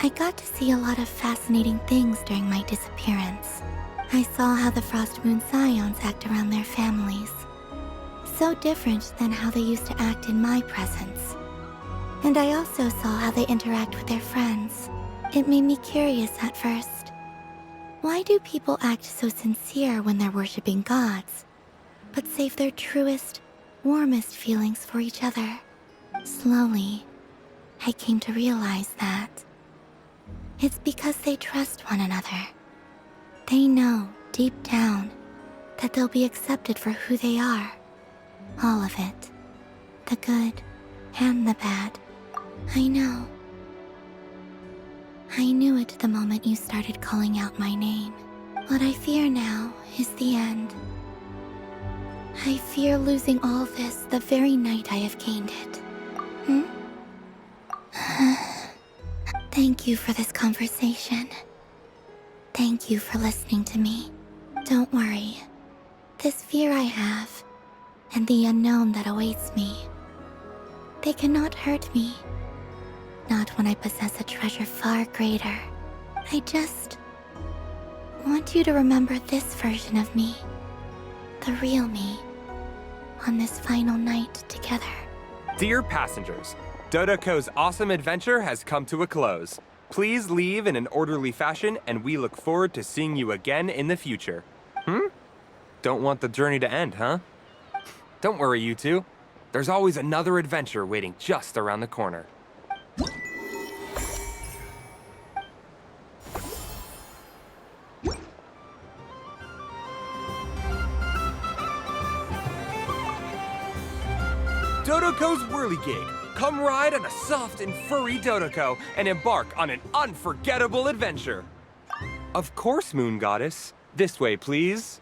I got to see a lot of fascinating things during my disappearance. I saw how the Frost Moon Scions act around their families. So different than how they used to act in my presence. And I also saw how they interact with their friends. It made me curious at first. Why do people act so sincere when they're worshipping gods, but save their truest, warmest feelings for each other? Slowly, I came to realize that it's because they trust one another. They know, deep down, that they'll be accepted for who they are. All of it. The good and the bad. I know. I knew it the moment you started calling out my name. What I fear now is the end. I fear losing all this the very night I have gained it. Thank you for this conversation. Thank you for listening to me. Don't worry. This fear I have, and the unknown that awaits me, they cannot hurt me. Not when I possess a treasure far greater. I just want you to remember this version of me, the real me, on this final night together. Dear passengers, Dodoco's awesome adventure has come to a close. Please leave in an orderly fashion, and we look forward to seeing you again in the future. Don't want the journey to end, huh? Don't worry, you two. There's always another adventure waiting just around the corner. Dodoco's Whirligig. Come ride on a soft and furry Dodoco and embark on an unforgettable adventure. Of course, Moon Goddess. This way, please.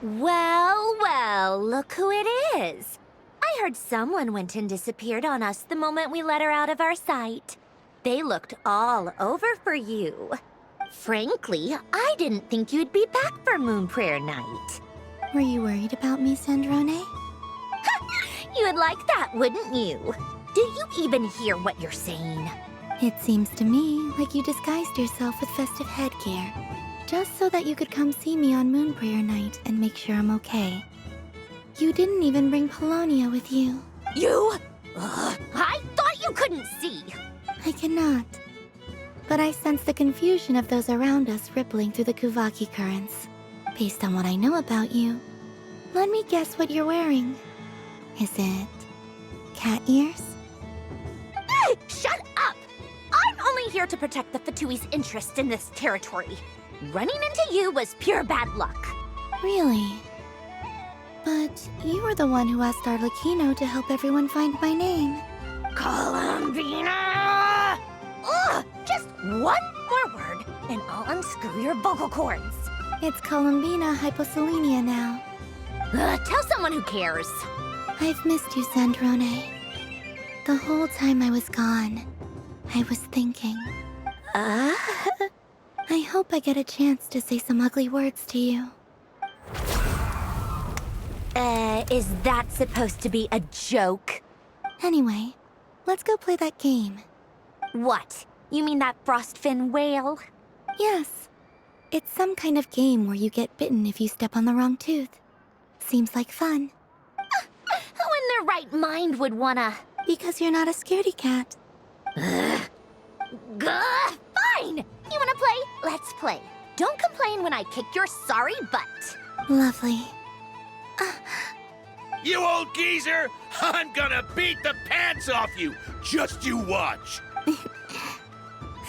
Well, well, look who it is. I heard someone went and disappeared on us the moment we let her out of our sight. They looked all over for you. Frankly, I didn't think you'd be back for Moon Prayer Night. Were you worried about me, Sandrone? You would like that, wouldn't you? Do you even hear what you're saying? It seems to me like you disguised yourself with festive headgear, just so that you could come see me on Moon Prayer Night and make sure I'm okay. You didn't even bring Polonia with you. You? I thought you couldn't see. I cannot. But I sense the confusion of those around us rippling through the Kuvaki currents. Based on what I know about you, let me guess what you're wearing. Is it cat ears? Shut up! I'm only here to protect the Fatui's interest in this territory. Running into you was pure bad luck. Really? But you were the one who asked Arlecchino to help everyone find my name. Columbina! Ugh! Just one more word, and I'll unscrew your vocal cords. It's Columbina Hyposelenia now. Tell someone who cares. I've missed you, Sandrone. The whole time I was gone, I was thinking. I hope I get a chance to say some ugly words to you. Is that supposed to be a joke? Anyway, let's go play that game. What? You mean that frostfin whale? Yes. It's some kind of game where you get bitten if you step on the wrong tooth. Seems like fun. Who in their right mind would wanna... Because you're not a scaredy cat. Fine! You wanna play? Let's play. Don't complain when I kick your sorry butt. Lovely. You old geezer! I'm gonna beat the pants off you! Just you watch! I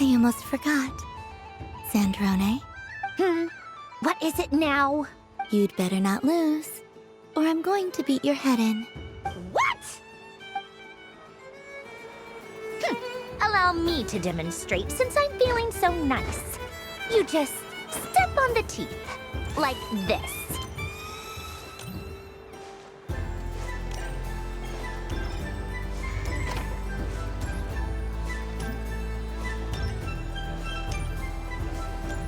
almost forgot. Sandrone, What is it now? you'd better not lose, or I'm going to beat your head in. What? Allow me to demonstrate since I'm feeling so nice. You just step on the teeth, like this.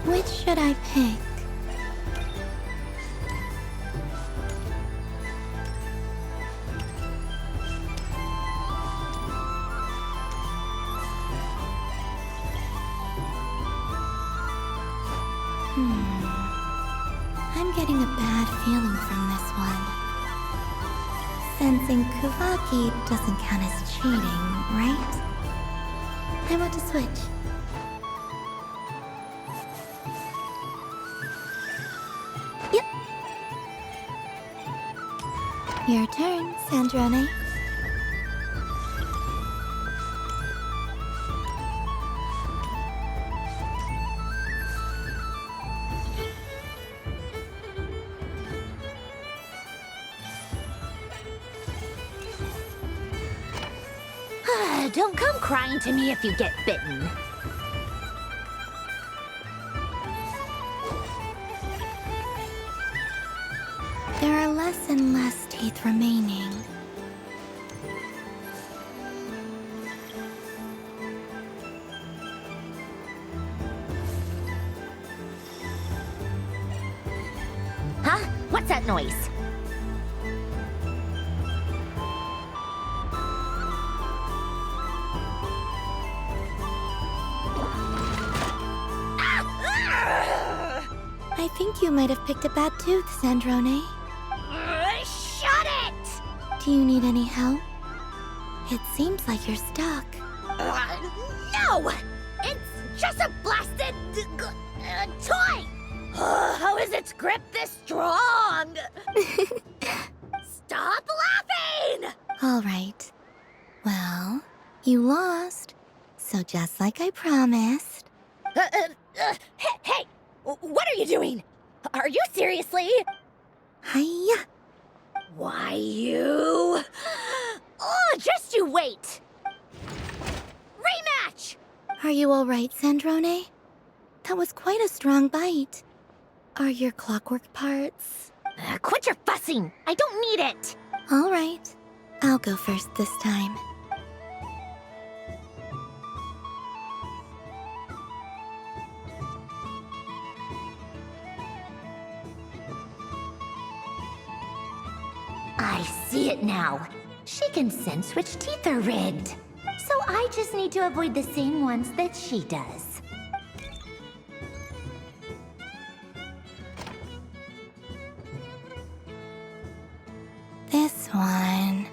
Which should I pick? I'm getting a bad feeling from this one. Sensing Kuvaki doesn't count as cheating, right? I want to switch. Yep. Your turn, Sandrone. Don't come crying to me if you get bitten. There are less and less teeth remaining. Huh? What's that noise? I think you might have picked a bad tooth, Sandrone. Shut it! Do you need any help? It seems like you're stuck. No! It's just a blasted toy! How is its grip this strong? Stop laughing! All right. Well, you lost. So just like I promised. Hey! What are you doing? Are you seriously? Hiya! Why, you... Oh, just you wait! Rematch! Are you all right, Sandrone? That was quite a strong bite. Are your clockwork parts Quit your fussing! I don't need it! All right. I'll go first this time. I see it now. She can sense which teeth are rigged. So I just need to avoid the same ones that she does. This one...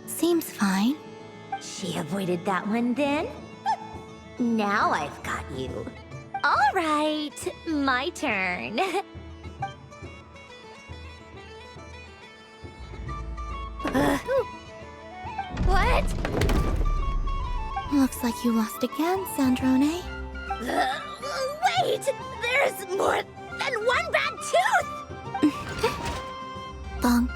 Seems fine. She avoided that one then? Now I've got you. All right, my turn. What? Looks like you lost again, Sandrone. Wait! There's more than one bad tooth! Bonk.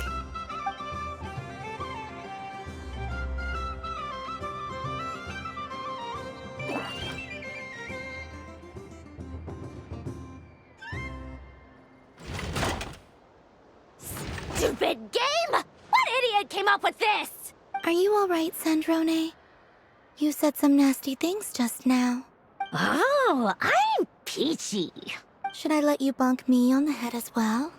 Stupid game! What idiot came up with this? Are you alright, Sandrone? You said some nasty things just now. Oh, I'm peachy. Should I let you bonk me on the head as well?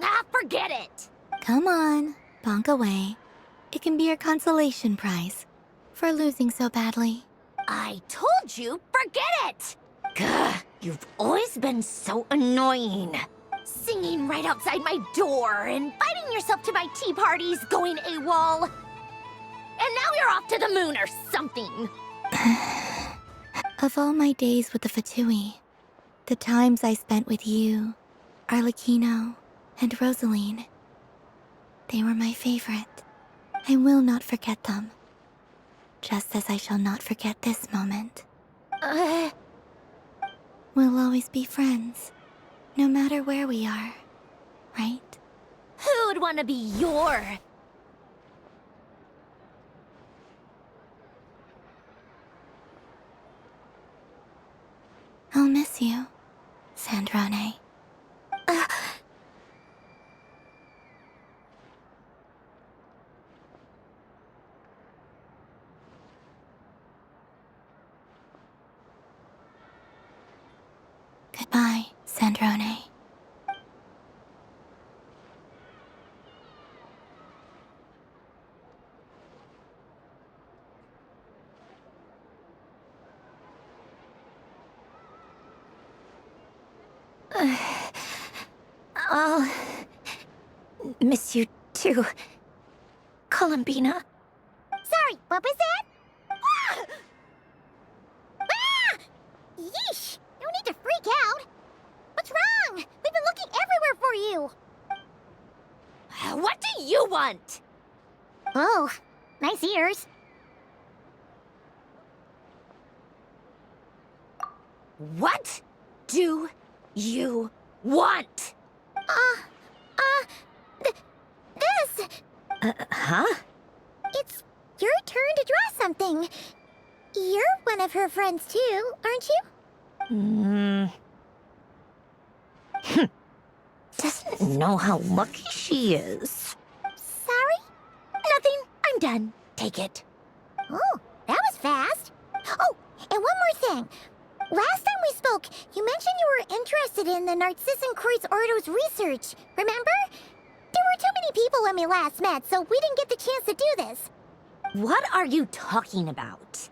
Ah, forget it! Come on, bonk away. It can be your consolation prize for losing so badly. I told you, forget it! Gah, you've always been so annoying. Singing right outside my door, inviting yourself to my tea parties, going AWOL. And now you're off to the moon or something. Of all my days with the Fatui, the times I spent with you, Arlecchino, and Rosaline, they were my favorite. I will not forget them. Just as I shall not forget this moment. We'll always be friends, no matter where we are, right? Who'd want to be your... I'll miss you, Sandrone. Goodbye, Sandrone. I'll miss you too, Columbina. Sorry, what was that? Ah! Ah! Yeesh! No need to freak out. What's wrong? We've been looking everywhere for you. What do you want? Oh, nice ears. What do you want? This. Huh? It's your turn to draw something. You're one of her friends too, aren't you? Doesn't know how lucky she is. Sorry? Nothing. I'm done. Take it. Oh, that was fast. Oh, and one more thing. Last time we spoke, you mentioned you were interested in the Narcissan Kreuz Ordo's research, remember? There were too many people when we last met, so we didn't get the chance to do this. What are you talking about?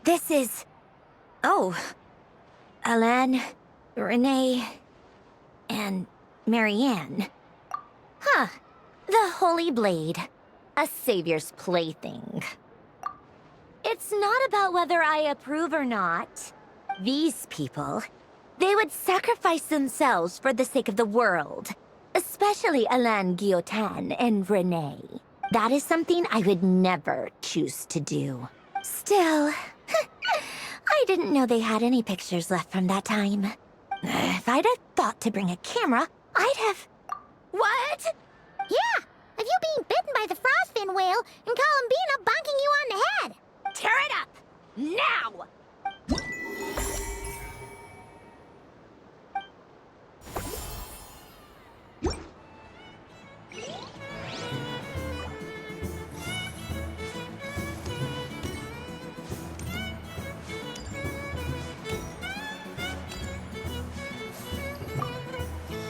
This is... Oh. Alain, Renee, and Marianne. Huh. The Holy Blade. A savior's plaything. It's not about whether I approve or not. These people, they would sacrifice themselves for the sake of the world. Especially Alain Guillotin and Renee. That is something I would never choose to do. Still, I didn't know they had any pictures left from that time. If I'd have thought to bring a camera, I'd have... What? Yeah, of you being bitten by the frostfin whale and Columbina bonking you on the head. Tear it up! now!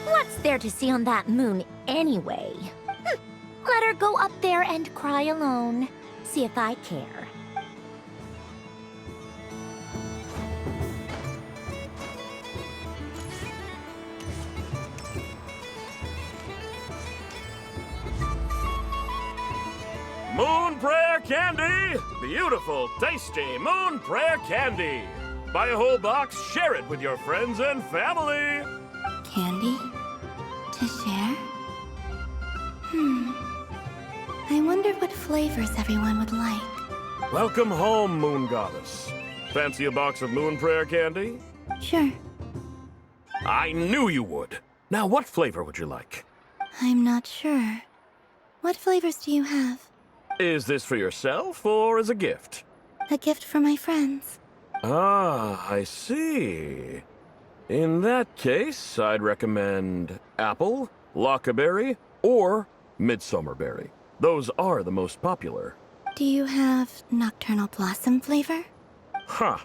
What's there to see on that moon anyway? Let her go up there and cry alone. See if I care. Moon Prayer Candy! Beautiful, tasty Moon Prayer Candy! Buy a whole box, share it with your friends and family! Candy? To share? I wonder what flavors everyone would like. Welcome home, Moon Goddess. Fancy a box of Moon Prayer Candy? Sure. I knew you would. Now, what flavor would you like? I'm not sure. What flavors do you have? Is this for yourself or as a gift? A gift for my friends. Ah, I see. In that case, I'd recommend apple, lockaberry, or midsummerberry. Those are the most popular. Do you have nocturnal blossom flavor? Huh.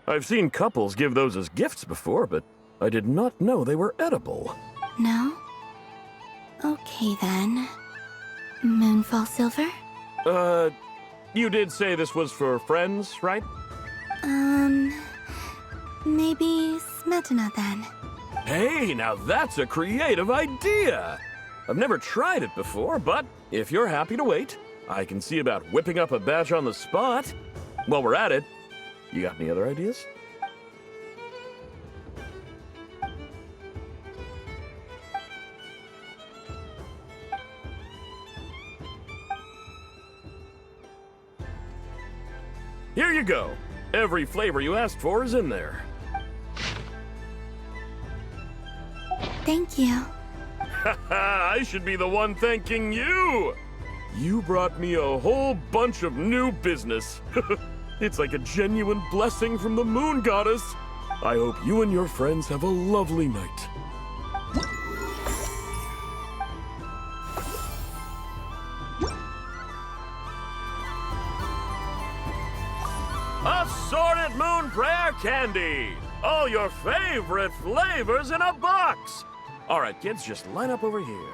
I've seen couples give those as gifts before, but I did not know they were edible. No? Okay then. Moonfall silver? You did say this was for friends, right? Maybe smetana then. Hey, now that's a creative idea! I've never tried it before, but if you're happy to wait, I can see about whipping up a batch on the spot. While we're at it, you got any other ideas? Here you go. Every flavor you asked for is in there. Thank you. I should be the one thanking you! You brought me a whole bunch of new business. It's like a genuine blessing from the Moon Goddess. I hope you and your friends have a lovely night. Assorted Moon Prayer Candy! All your favorite flavors in a box! All right, kids, just line up over here.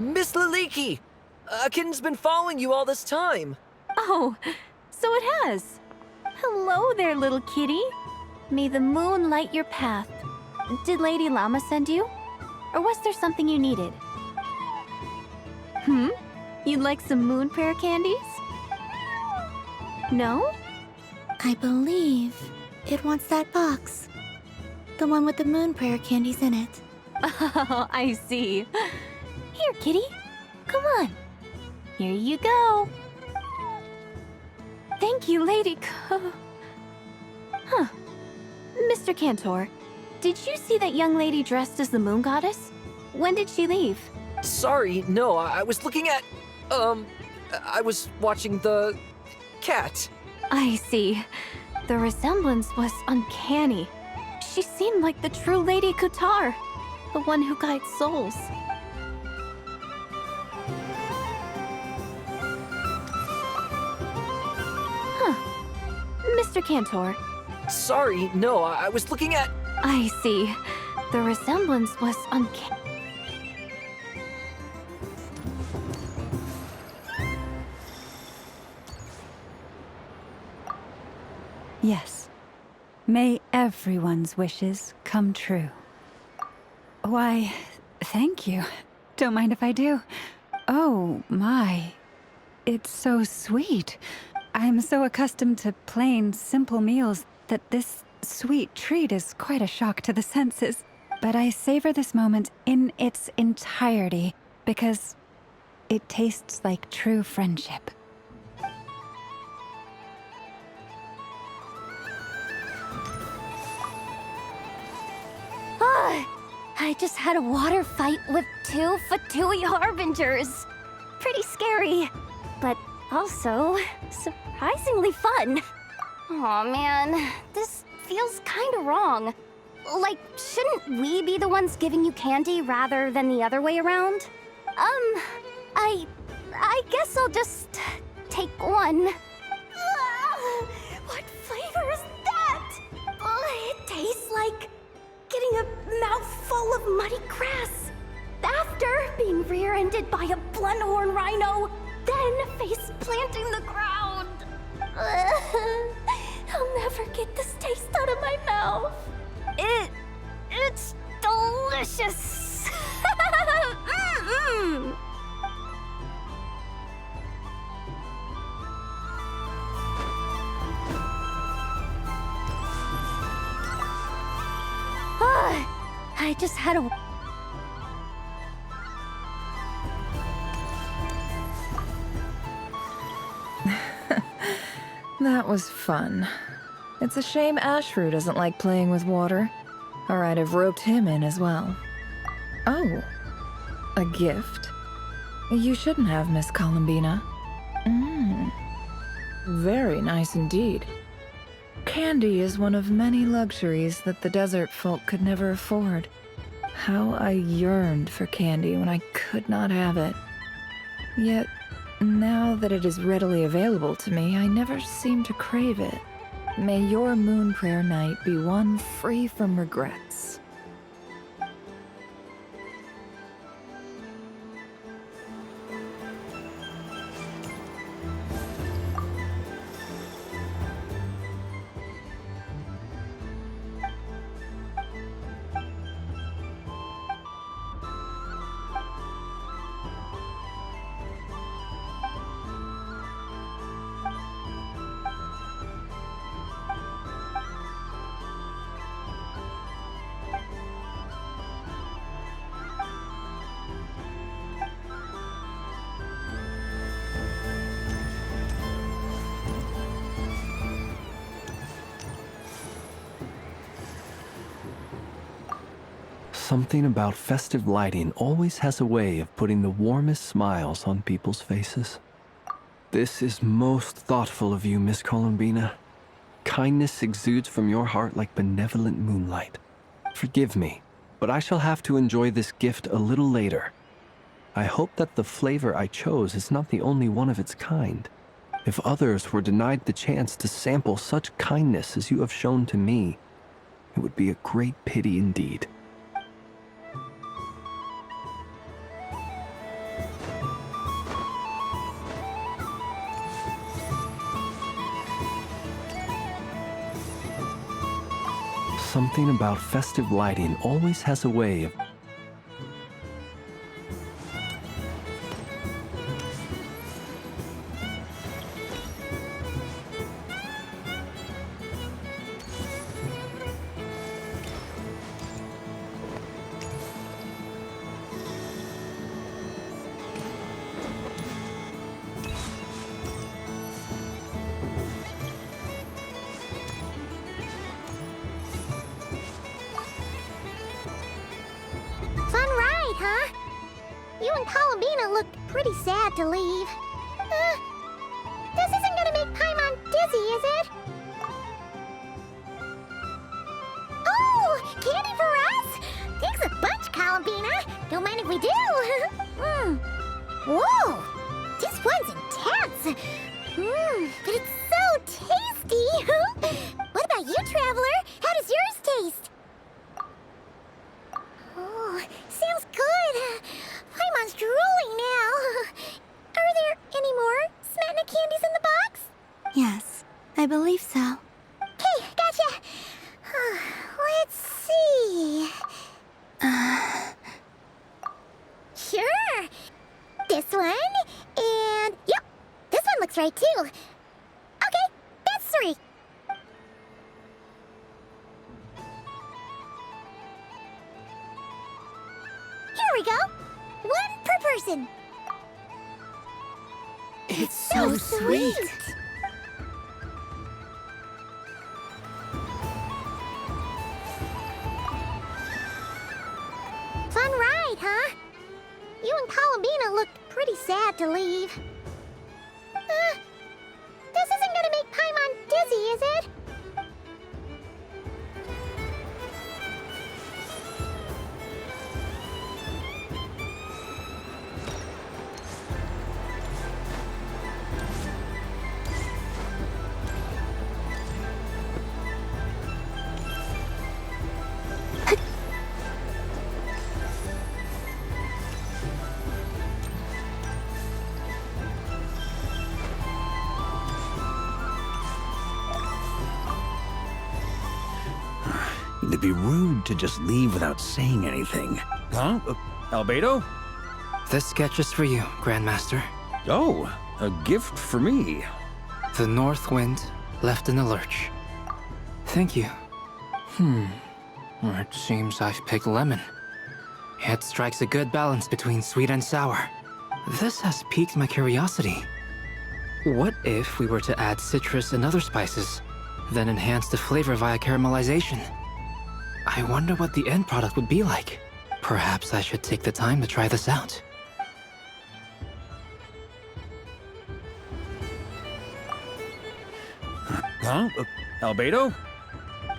Miss Liliki! A kitten's been following you all this time. Oh, so it has. Hello there, little kitty. May the moon light your path. Did Lady Llama send you? Or was there something you needed? You'd like some moon prayer candies? No? I believe it wants that box. The one with the moon prayer candies in it. Oh, I see. Here, kitty. Come on. Here you go. Thank you, Lady Huh. Mr. Cantor, did you see that young lady dressed as the moon goddess? When did she leave? Sorry, no, I was looking at. I was watching the cat. I see. The resemblance was uncanny. She seemed like the true Lady Kutar, the one who guides souls. Huh. Mr. Cantor. Sorry, no, I was looking at. I see. The resemblance was uncanny. Yes. May everyone's wishes come true. Why, thank you. Don't mind if I do. Oh, my. It's so sweet. I'm so accustomed to plain, simple meals that this sweet treat is quite a shock to the senses. But I savor this moment in its entirety because it tastes like true friendship. I just had a water fight with 2 Fatui Harbingers. Pretty scary, but also surprisingly fun. Aw, man, this feels kinda wrong. Like, shouldn't we be the ones giving you candy rather than the other way around? I guess I'll just take one. What flavor is that? It tastes like getting a mouthful of muddy grass. After being rear-ended by a blunt-horn rhino, then face-planting the ground. I'll never get this taste out of my mouth. It's delicious. Mm-mm. I just had a... That was fun. It's a shame Ashru doesn't like playing with water. Or I'd have roped him in as well. Oh. A gift? You shouldn't have, Miss Columbina. Very nice indeed. Candy is one of many luxuries that the desert folk could never afford. How I yearned for candy when I could not have it. Yet, now that it is readily available to me, I never seem to crave it. May your moon prayer night be one free from regrets. Something about festive lighting always has a way of putting the warmest smiles on people's faces. This is most thoughtful of you, Miss Columbina. Kindness exudes from your heart like benevolent moonlight. Forgive me, but I shall have to enjoy this gift a little later. I hope that the flavor I chose is not the only one of its kind. If others were denied the chance to sample such kindness as you have shown to me, it would be a great pity indeed. Something about festive lighting always has a way of... You and Columbina looked pretty sad to leave. This isn't gonna make Paimon dizzy, is it? Oh, candy for us? Thanks a bunch, Columbina. Don't mind if we do. Whoa, this one's intense. But it's so tasty. What about you, Traveler? How does yours taste? Oh, sounds good. Paimon's drooling now. Are there any more Smetana candies in the box? Yes, I believe so. Okay, gotcha. Let's see. Sure. This one, and yep, this one looks right too. Okay, that's 3. Here we go. 1 per person. It's so sweet. Fun ride, huh? You and Columbina looked pretty sad to leave. This isn't gonna make Paimon dizzy, is it? It'd be rude to just leave without saying anything. Huh? Albedo? This sketch is for you, Grandmaster. Oh, a gift for me. The North Wind left in the lurch. Thank you. It seems I've picked lemon. It strikes a good balance between sweet and sour. This has piqued my curiosity. What if we were to add citrus and other spices, then enhance the flavor via caramelization? I wonder what the end product would be like. Perhaps I should take the time to try this out. Huh? Albedo?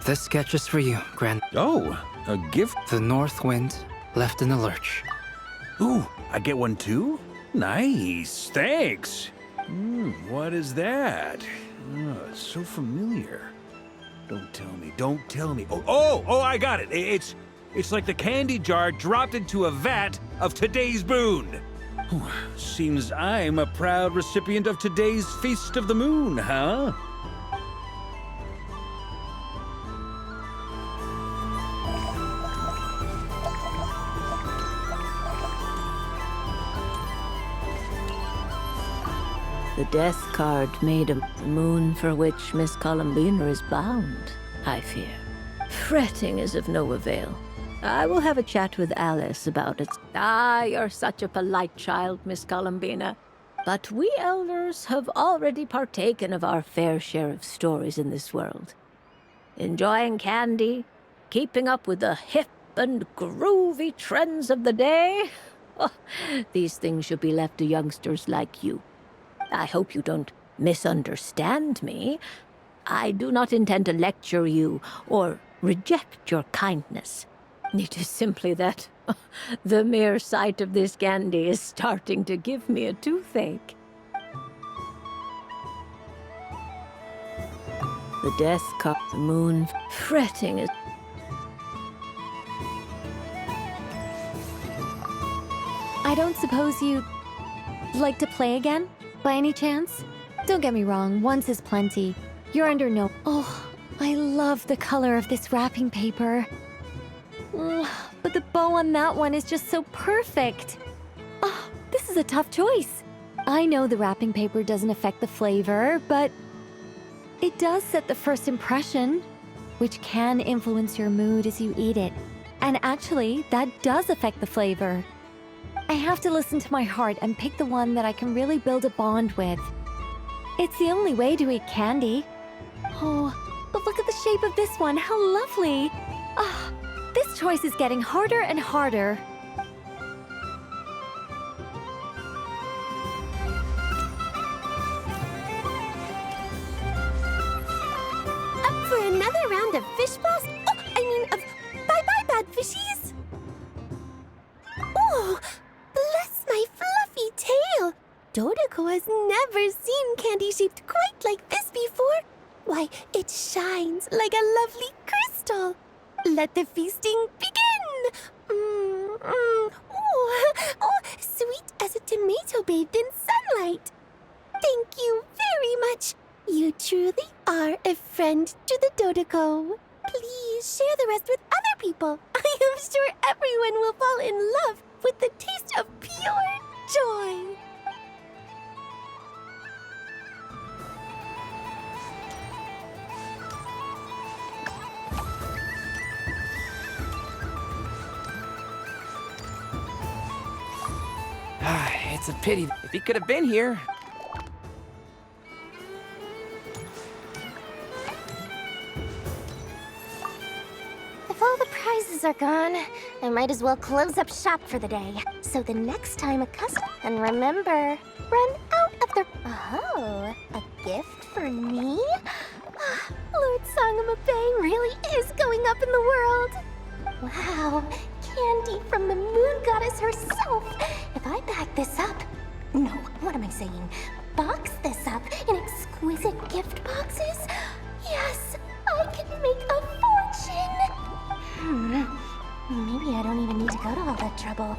This sketch is for you, Grand... Oh, a gift? The North Wind left in the lurch. Ooh, I get one too? Nice, thanks. What is that? Oh, it's so familiar. Don't tell me. Oh, I got it. It's like the candy jar dropped into a vat of today's boon. Seems I'm a proud recipient of today's Feast of the Moon, huh? The death card made of the moon for which Miss Columbina is bound, I fear. Fretting is of no avail. I will have a chat with Alice about it. Ah, you're such a polite child, Miss Columbina. But we elders have already partaken of our fair share of stories in this world. Enjoying candy, keeping up with the hip and groovy trends of the day. Oh, these things should be left to youngsters like you. I hope you don't misunderstand me. I do not intend to lecture you or reject your kindness. It is simply that the mere sight of this candy is starting to give me a toothache. The death cup, the moon, fretting is... I don't suppose you'd like to play again, by any chance? Don't get me wrong, once is plenty. You're under no... Oh, I love the color of this wrapping paper. But the bow on that one is just so perfect. Oh, this is a tough choice. I know the wrapping paper doesn't affect the flavor, but it does set the first impression, which can influence your mood as you eat it. And actually, that does affect the flavor. I have to listen to my heart and pick the one that I can really build a bond with. It's the only way to eat candy. Oh, but look at the shape of this one. How lovely. Ah, this choice is getting harder and harder. stall. Let the feasting begin! Sweet as a tomato bathed in sunlight. Thank you very much. You truly are a friend to the Dodoko. Please share the rest with other people. I am sure everyone will fall in love with the taste of pure joy. It's a pity. If he could have been here. If all the prizes are gone, I might as well close up shop for the day. So the next time a customer... And remember, run out of the... Oh, a gift for me? Lord Sangama Bay really is going up in the world. Wow, candy from the moon goddess herself. If I back this up... No, what am I saying? Box this up in exquisite gift boxes? Yes, I can make a fortune! Maybe I don't even need to go to all that trouble.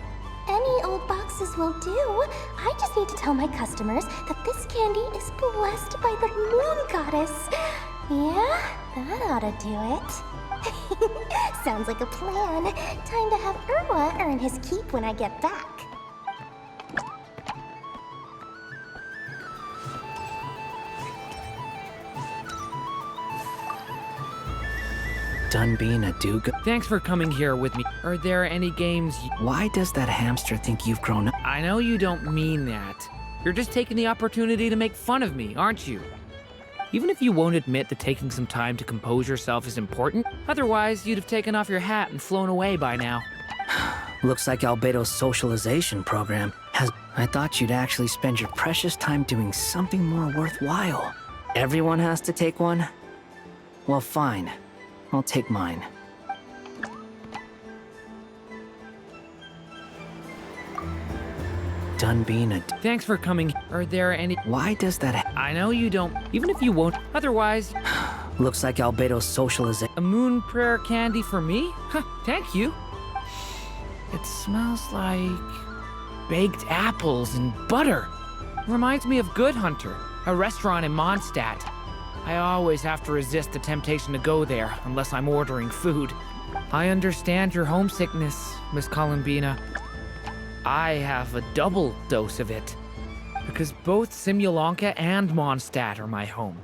Any old boxes will do. I just need to tell my customers that this candy is blessed by the moon goddess. Yeah, that ought to do it. Sounds like a plan. Time to have Irwa earn his keep when I get back. Dunbina Duga. Thanks for coming here with me. Are there any games Why does that hamster think you've grown up? I know you don't mean that. You're just taking the opportunity to make fun of me, aren't you? Even if you won't admit that taking some time to compose yourself is important, otherwise you'd have taken off your hat and flown away by now. Looks like Albedo's socialization program has... I thought you'd actually spend your precious time doing something more worthwhile. Everyone has to take one? Well, fine. I'll take mine. Dunbina. Thanks for coming. Are there any... Why does that... I know you don't... Even if you won't, otherwise... Looks like Albedo's socialization... A moon prayer candy for me? Huh, thank you. It smells like... baked apples and butter. Reminds me of Good Hunter, a restaurant in Mondstadt. I always have to resist the temptation to go there, unless I'm ordering food. I understand your homesickness, Miss Columbina. I have a double dose of it, because both Simulanka and Mondstadt are my home.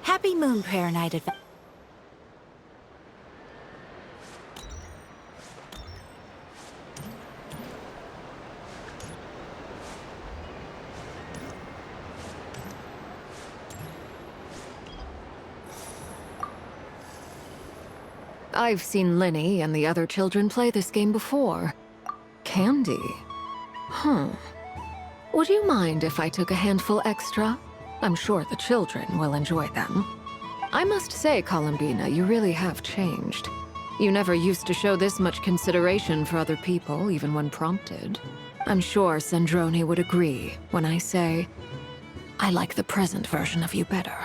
Happy Moon Prayer Night Adventure. I've seen Linny and the other children play this game before. Candy? Would you mind if I took a handful extra? I'm sure the children will enjoy them. I must say, Columbina, you really have changed. You never used to show this much consideration for other people, even when prompted. I'm sure Sandrone would agree when I say, I like the present version of you better.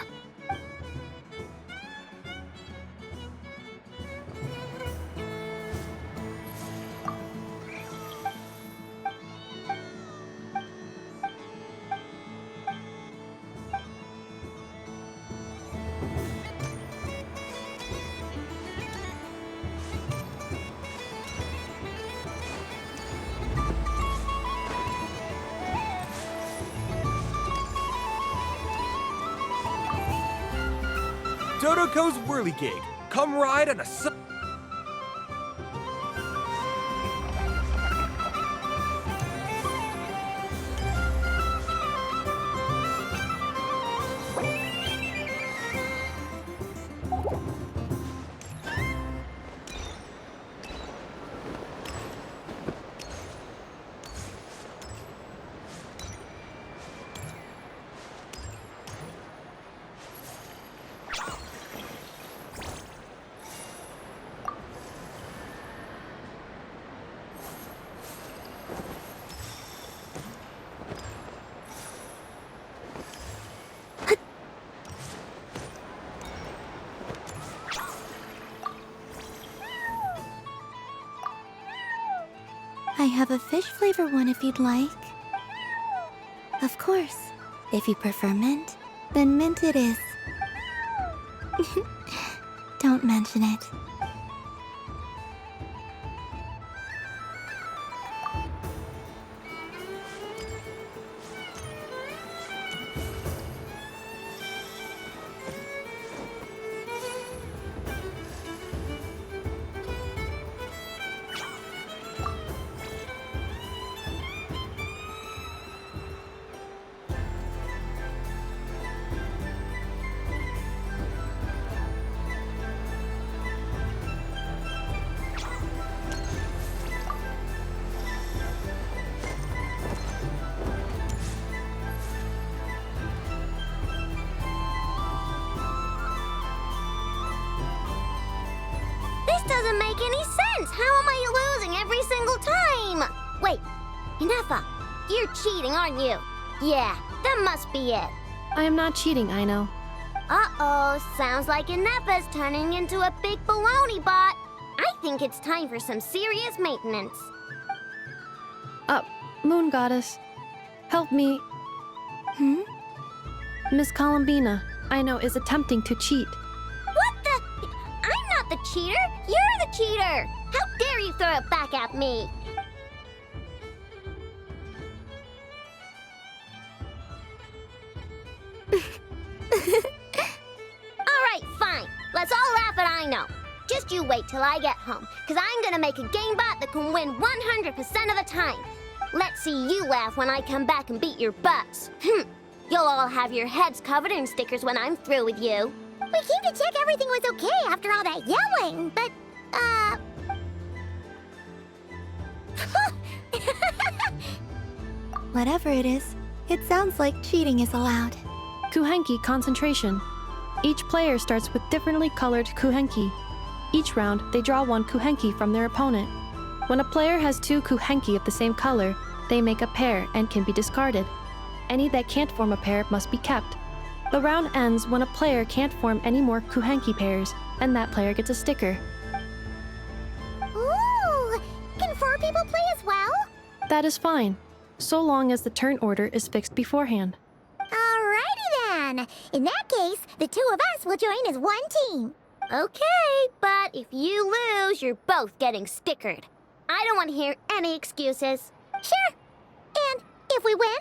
Dodoko's Whirligig. Come ride on a have a fish flavor one if you'd like. Of course. If you prefer mint, then mint it is. Don't mention it. This doesn't make any sense! How am I losing every single time? Wait, Inefa, you're cheating, aren't you? Yeah, that must be it. I am not cheating, Aino. Uh-oh, sounds like Inefa's turning into a big baloney bot. I think it's time for some serious maintenance. Moon Goddess, help me. Miss Columbina, Aino is attempting to cheat. What the? I'm not the cheater! You're the cheater! How dare you throw it back at me? Alright, fine. Let's all laugh at Aino. Just you wait till I get home, because I'm gonna make a game bot that can win 100% of the time. Let's see you laugh when I come back and beat your butts. You'll all have your heads covered in stickers when I'm through with you. We came to check everything was okay after all that yelling, but, Whatever it is, it sounds like cheating is allowed. Kuhenki concentration. Each player starts with differently colored kuhenki. Each round, they draw one kuhenki from their opponent. When a player has two kuhenki of the same color, they make a pair and can be discarded. Any that can't form a pair must be kept. The round ends when a player can't form any more kuhenki pairs, and that player gets a sticker. ooh, can 4 people play as well? That is fine, so long as the turn order is fixed beforehand. Alrighty then. In that case, the 2 of us will join as one team. Okay, but if you lose, you're both getting stickered. I don't want to hear any excuses. Sure. And if we win?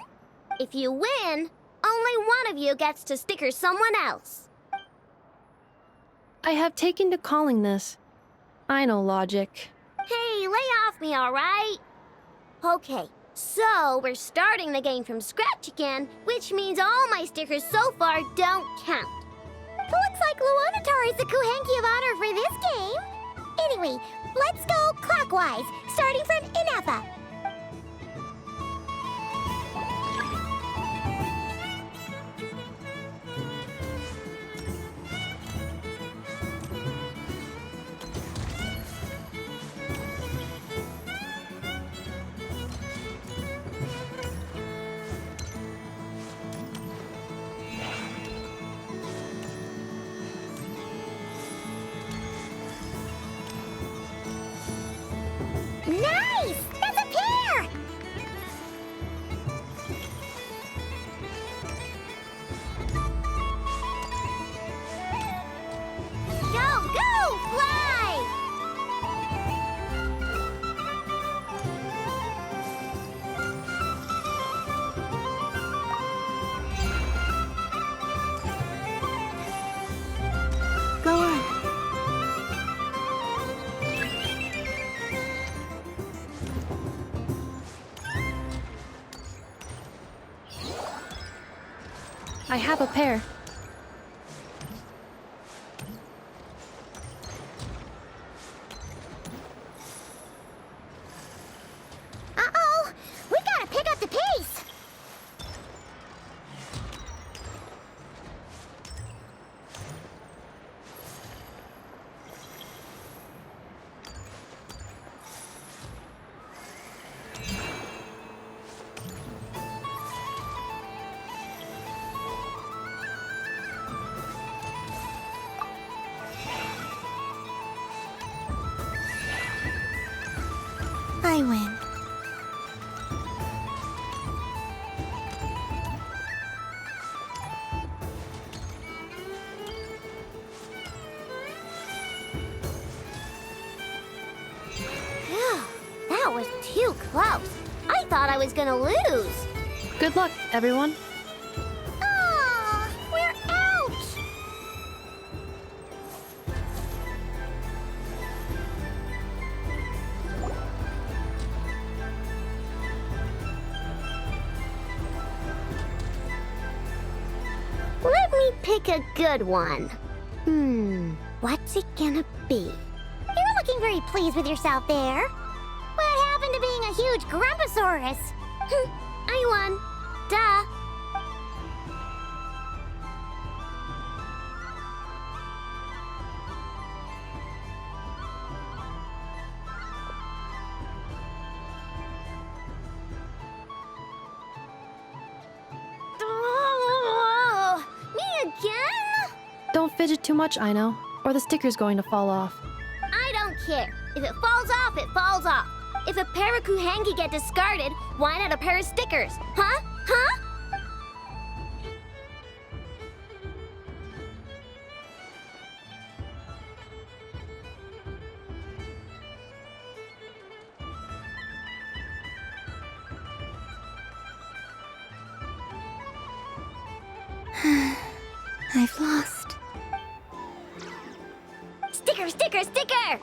If you win, only one of you gets to sticker someone else. I have taken to calling this. I know logic. Hey, lay off me, all right? Okay, so we're starting the game from scratch again, which means all my stickers so far don't count. Looks like Luonatar is the Kuhenki of honor for this game. Anyway, let's go clockwise, starting from Inefa. Nice! That's a pair! Go, go, fly! Go on. I have a pair. Uh-oh! We gotta pick up the pace! too close. I thought I was gonna lose. Good luck, everyone. Ah, we're out! Let me pick a good one. What's it gonna be? You're looking very pleased with yourself there. What happened to being a huge Grumposaurus? I won. Duh. Oh, me again? Don't fidget too much, Aino, or the sticker's going to fall off. I don't care. If it falls off, it falls off. If a pair of Kuhenki get discarded, why not a pair of stickers? Huh? Huh? I've lost. Sticker, sticker, sticker!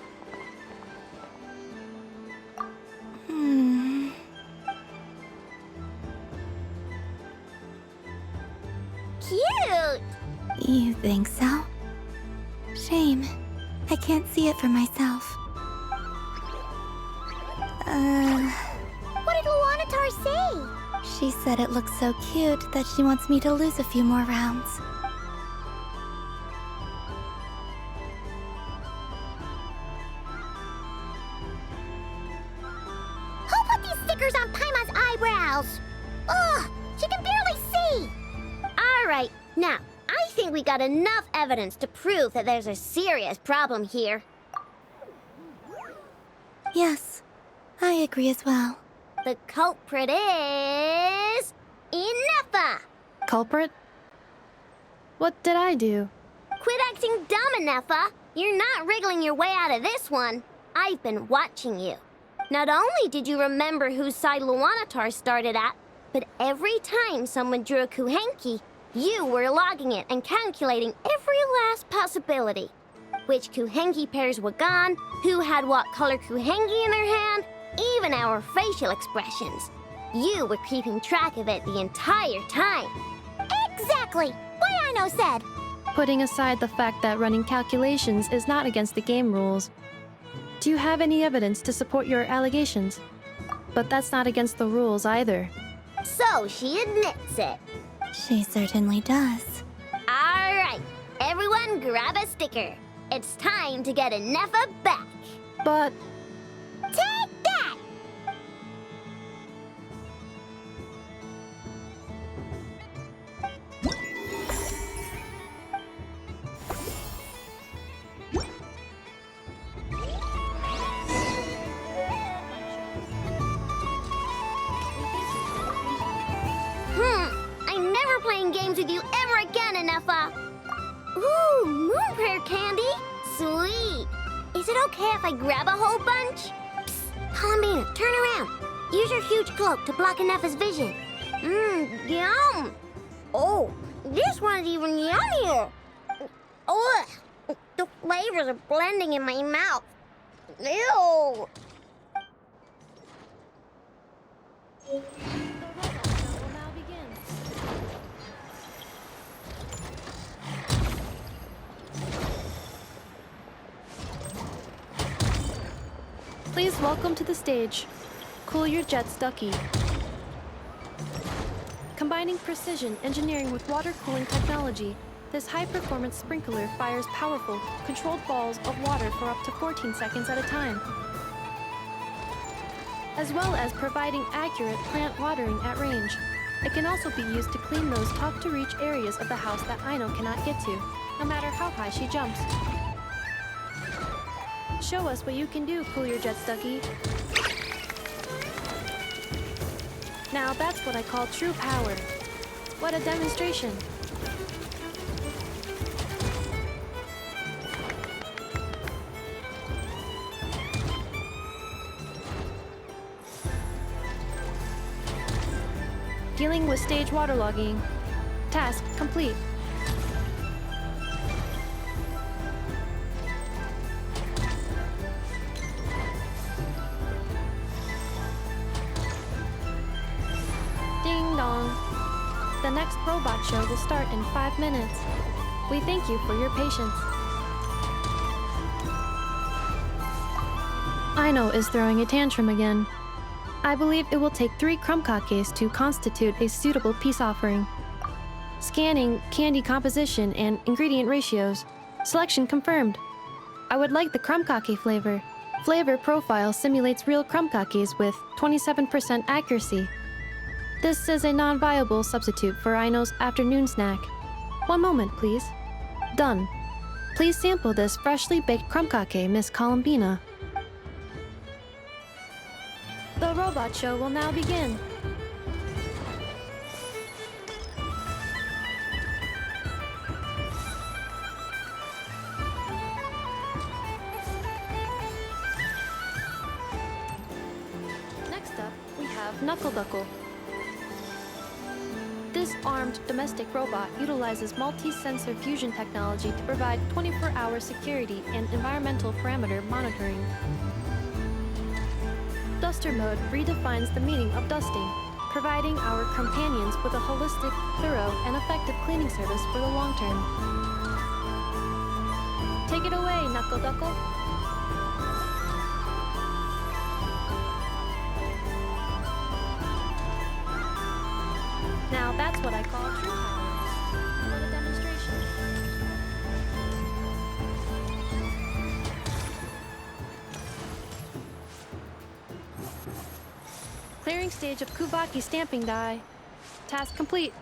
Cute! You think so? Shame. I can't see it for myself. What did Luanatar say? She said it looks so cute that she wants me to lose a few more rounds. Who put these stickers on Paima's eyebrows? Ugh, she can barely see! Alright, now, I think we got enough evidence to prove that there's a serious problem here. Yes, I agree as well. The culprit is... Ineffa! Culprit? What did I do? Quit acting dumb, Ineffa! You're not wriggling your way out of this one. I've been watching you. Not only did you remember whose side Luanatar started at, but every time someone drew a Kuhenki, you were logging it and calculating every last possibility. Which Kuhenki pairs were gone, who had what color Kuhenki in their hand, even our facial expressions. You were keeping track of it the entire time. Exactly! What Aino said! Putting aside the fact that running calculations is not against the game rules, do you have any evidence to support your allegations? But that's not against the rules either. So she admits it. She certainly does. Alright, everyone grab a sticker. It's time to get Ineffa back. But... Take that! I'm never playing games with you ever again, Ineffa. Ooh, moon prayer candy. Sweet. Is it okay if I grab a whole bunch? Psst, Columbina, turn around. Use your huge cloak to block Ineffa's vision. Yum. Oh, this one's even yummier. Ugh, the flavors are blending in my mouth. Ew. Please welcome to the stage, Cool Your Jets Ducky. Combining precision engineering with water cooling technology, this high-performance sprinkler fires powerful, controlled balls of water for up to 14 seconds at a time, as well as providing accurate plant watering at range. It can also be used to clean those tough-to-reach areas of the house that Aino cannot get to, no matter how high she jumps. Show us what you can do, Cool Your Jets Ducky. Now that's what I call true power. What a demonstration. Dealing with stage waterlogging. Task complete. Ding dong. The next robot show will start in 5 minutes. We thank you for your patience. Aino is throwing a tantrum again. I believe it will take 3 crumb-kakes to constitute a suitable peace offering. Scanning candy composition and ingredient ratios. Selection confirmed. I would like the crumb-kake flavor. Flavor profile simulates real crumb-kakes with 27% accuracy. This is a non-viable substitute for Aino's afternoon snack. One moment, please. Done. Please sample this freshly baked crumb-kake, Miss Columbina. The robot show will now begin. Next up, we have Knuckle Duckle. This armed domestic robot utilizes multi-sensor fusion technology to provide 24-hour security and environmental parameter monitoring. Duster mode redefines the meaning of dusting, providing our companions with a holistic, thorough, and effective cleaning service for the long term. Take it away, Knuckle Duckle. Now that's what I call true power. What a demonstration. Clearing stage of Kuvaki stamping die. Task complete.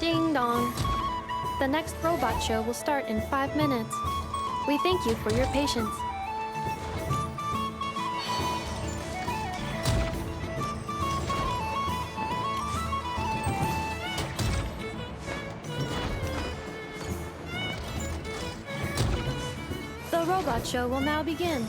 Ding dong. The next robot show will start in 5 minutes. We thank you for your patience. The robot show will now begin.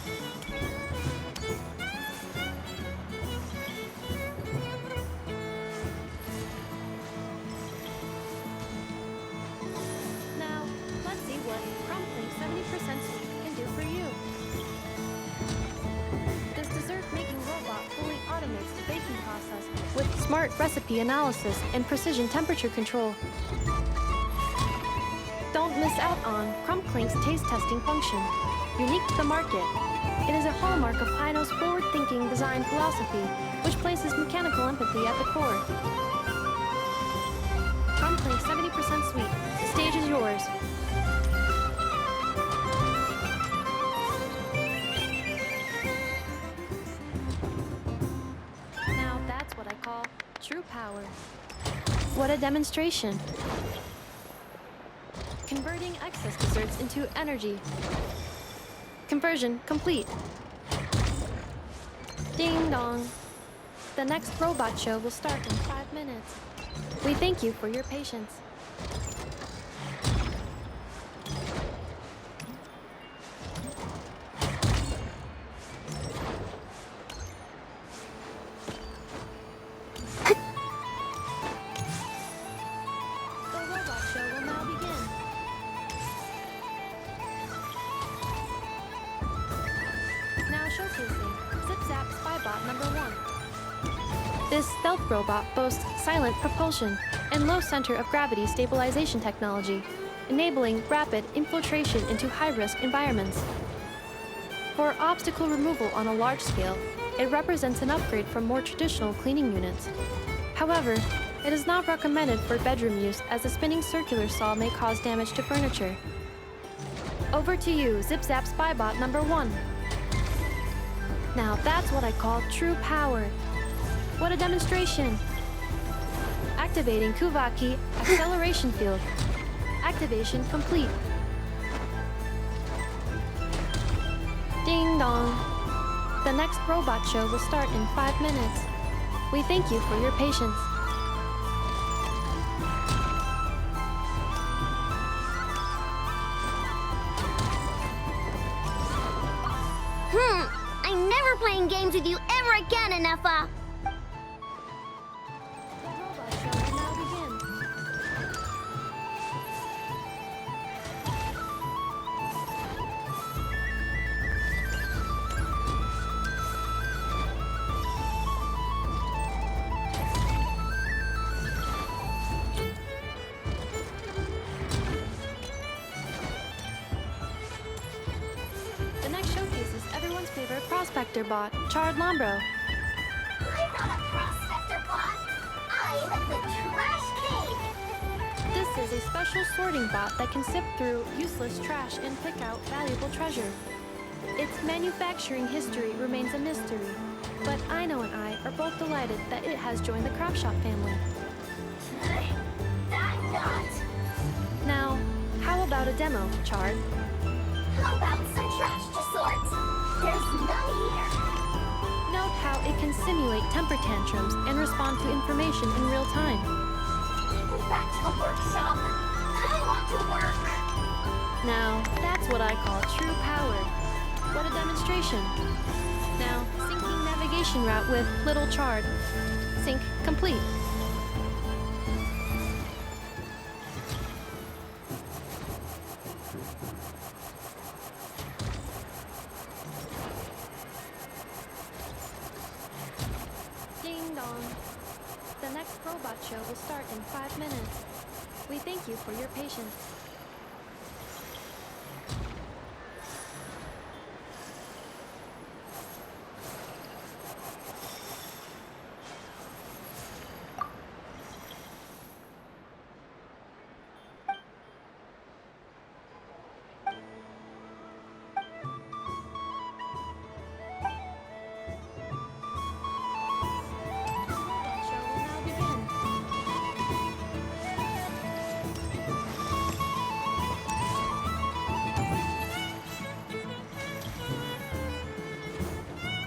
Now, let's see what Crumbling 70% Sweet can do for you. This dessert-making robot fully automates the baking process with smart recipe analysis and precision temperature control. Don't miss out on Crumbclink's taste testing function. Unique to the market, it is a hallmark of Aino's forward-thinking design philosophy, which places mechanical empathy at the core. Crumbclink 70% Sweet. The stage is yours. Now that's what I call true power. What a demonstration. Converting excess desserts into energy. Conversion complete. Ding dong. The next robot show will start in 5 minutes. We thank you for your patience. The robot show will now begin. Now showcasing ZipZap Spybot number 1. This stealth robot boasts silent propulsion and low center of gravity stabilization technology, enabling rapid infiltration into high-risk environments. For obstacle removal on a large scale, it represents an upgrade from more traditional cleaning units. However, it is not recommended for bedroom use as the spinning circular saw may cause damage to furniture. Over to you, ZipZap Spybot number 1. Now that's what I call true power. What a demonstration! Activating Kuvaki acceleration field. Activation complete. Ding dong. The next robot show will start in 5 minutes. We thank you for your patience. I'm never playing games with you ever again, Ineffa. The robot show will now begin. The next showcase is everyone's favorite prospector bot, Chard Lombro. I'm not a prospector bot. I'm the Trash King. This is a special sorting bot that can sift through useless trash and pick out valuable treasure. Its manufacturing history remains a mystery, but Aino and I are both delighted that it has joined the Crop Shop family. I'm not. Now, how about a demo, Chard? How about some trash to sort? There's none here. Note how it can simulate temper tantrums and respond to information in real time. Back to the workshop. I want to work. Now, that's what I call true power. What a demonstration. Now, syncing navigation route with Little Chard. Sync complete. Ding dong. The next robot show will start in 5 minutes. We thank you for your patience.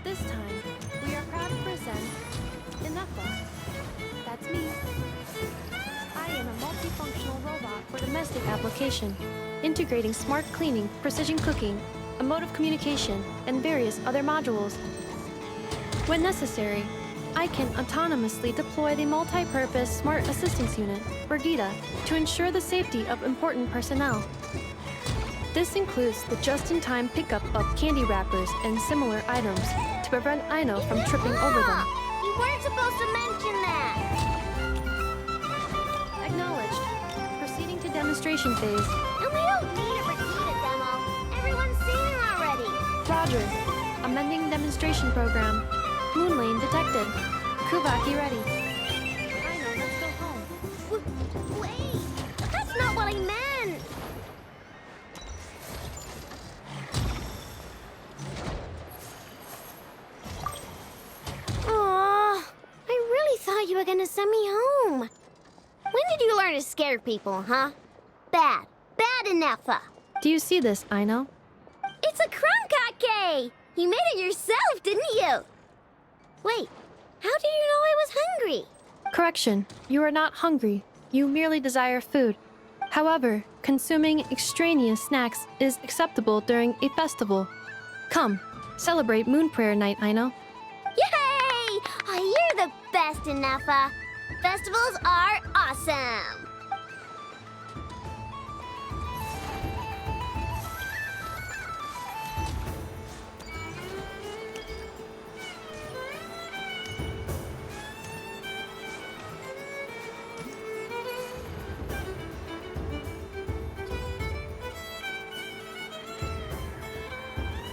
This time, we are proud to present Ineffa. That's me. I am a multifunctional robot for domestic application, integrating smart cleaning, precision cooking, emotive communication, and various other modules. When necessary, I can autonomously deploy the multi-purpose Smart Assistance Unit, or GITA, to ensure the safety of important personnel. This includes the just-in-time pickup of candy wrappers and similar items to prevent Aino from tripping over them. You weren't supposed to mention that. Acknowledged. Proceeding to demonstration phase. And we don't need a Regina demo. Everyone's seen it already. Roger. Amending demonstration program. Moon lane detected. Kuvaki ready. Aino, let's go home. Wait, that's not what I meant. Aw, I really thought you were gonna send me home. When did you learn to scare people, huh? Bad. Bad Ineffa. Do you see this, Aino? It's a Crunkake! You made it yourself, didn't you? Wait, how did you know I was hungry? Correction. You are not hungry. You merely desire food. However, consuming extraneous snacks is acceptable during a festival. Come, celebrate Moon Prayer Night, Aino. Yay! Oh, you're the best, Ineffa. Festivals are awesome.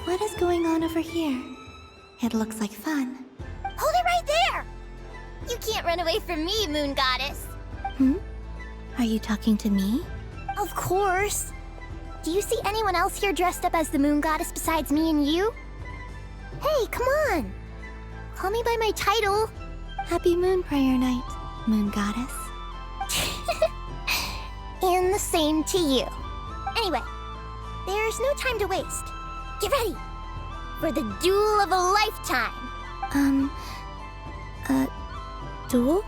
What is going on over here? It looks like fun. Hold it right there! You can't run away from me, Moon Goddess. Are you talking to me? Of course. Do you see anyone else here dressed up as the Moon Goddess besides me and you? Hey, come on. Call me by my title. Happy Moon Prayer Night, Moon Goddess. And the same to you. Anyway, there's no time to waste. Get ready for the duel of a lifetime. Duel?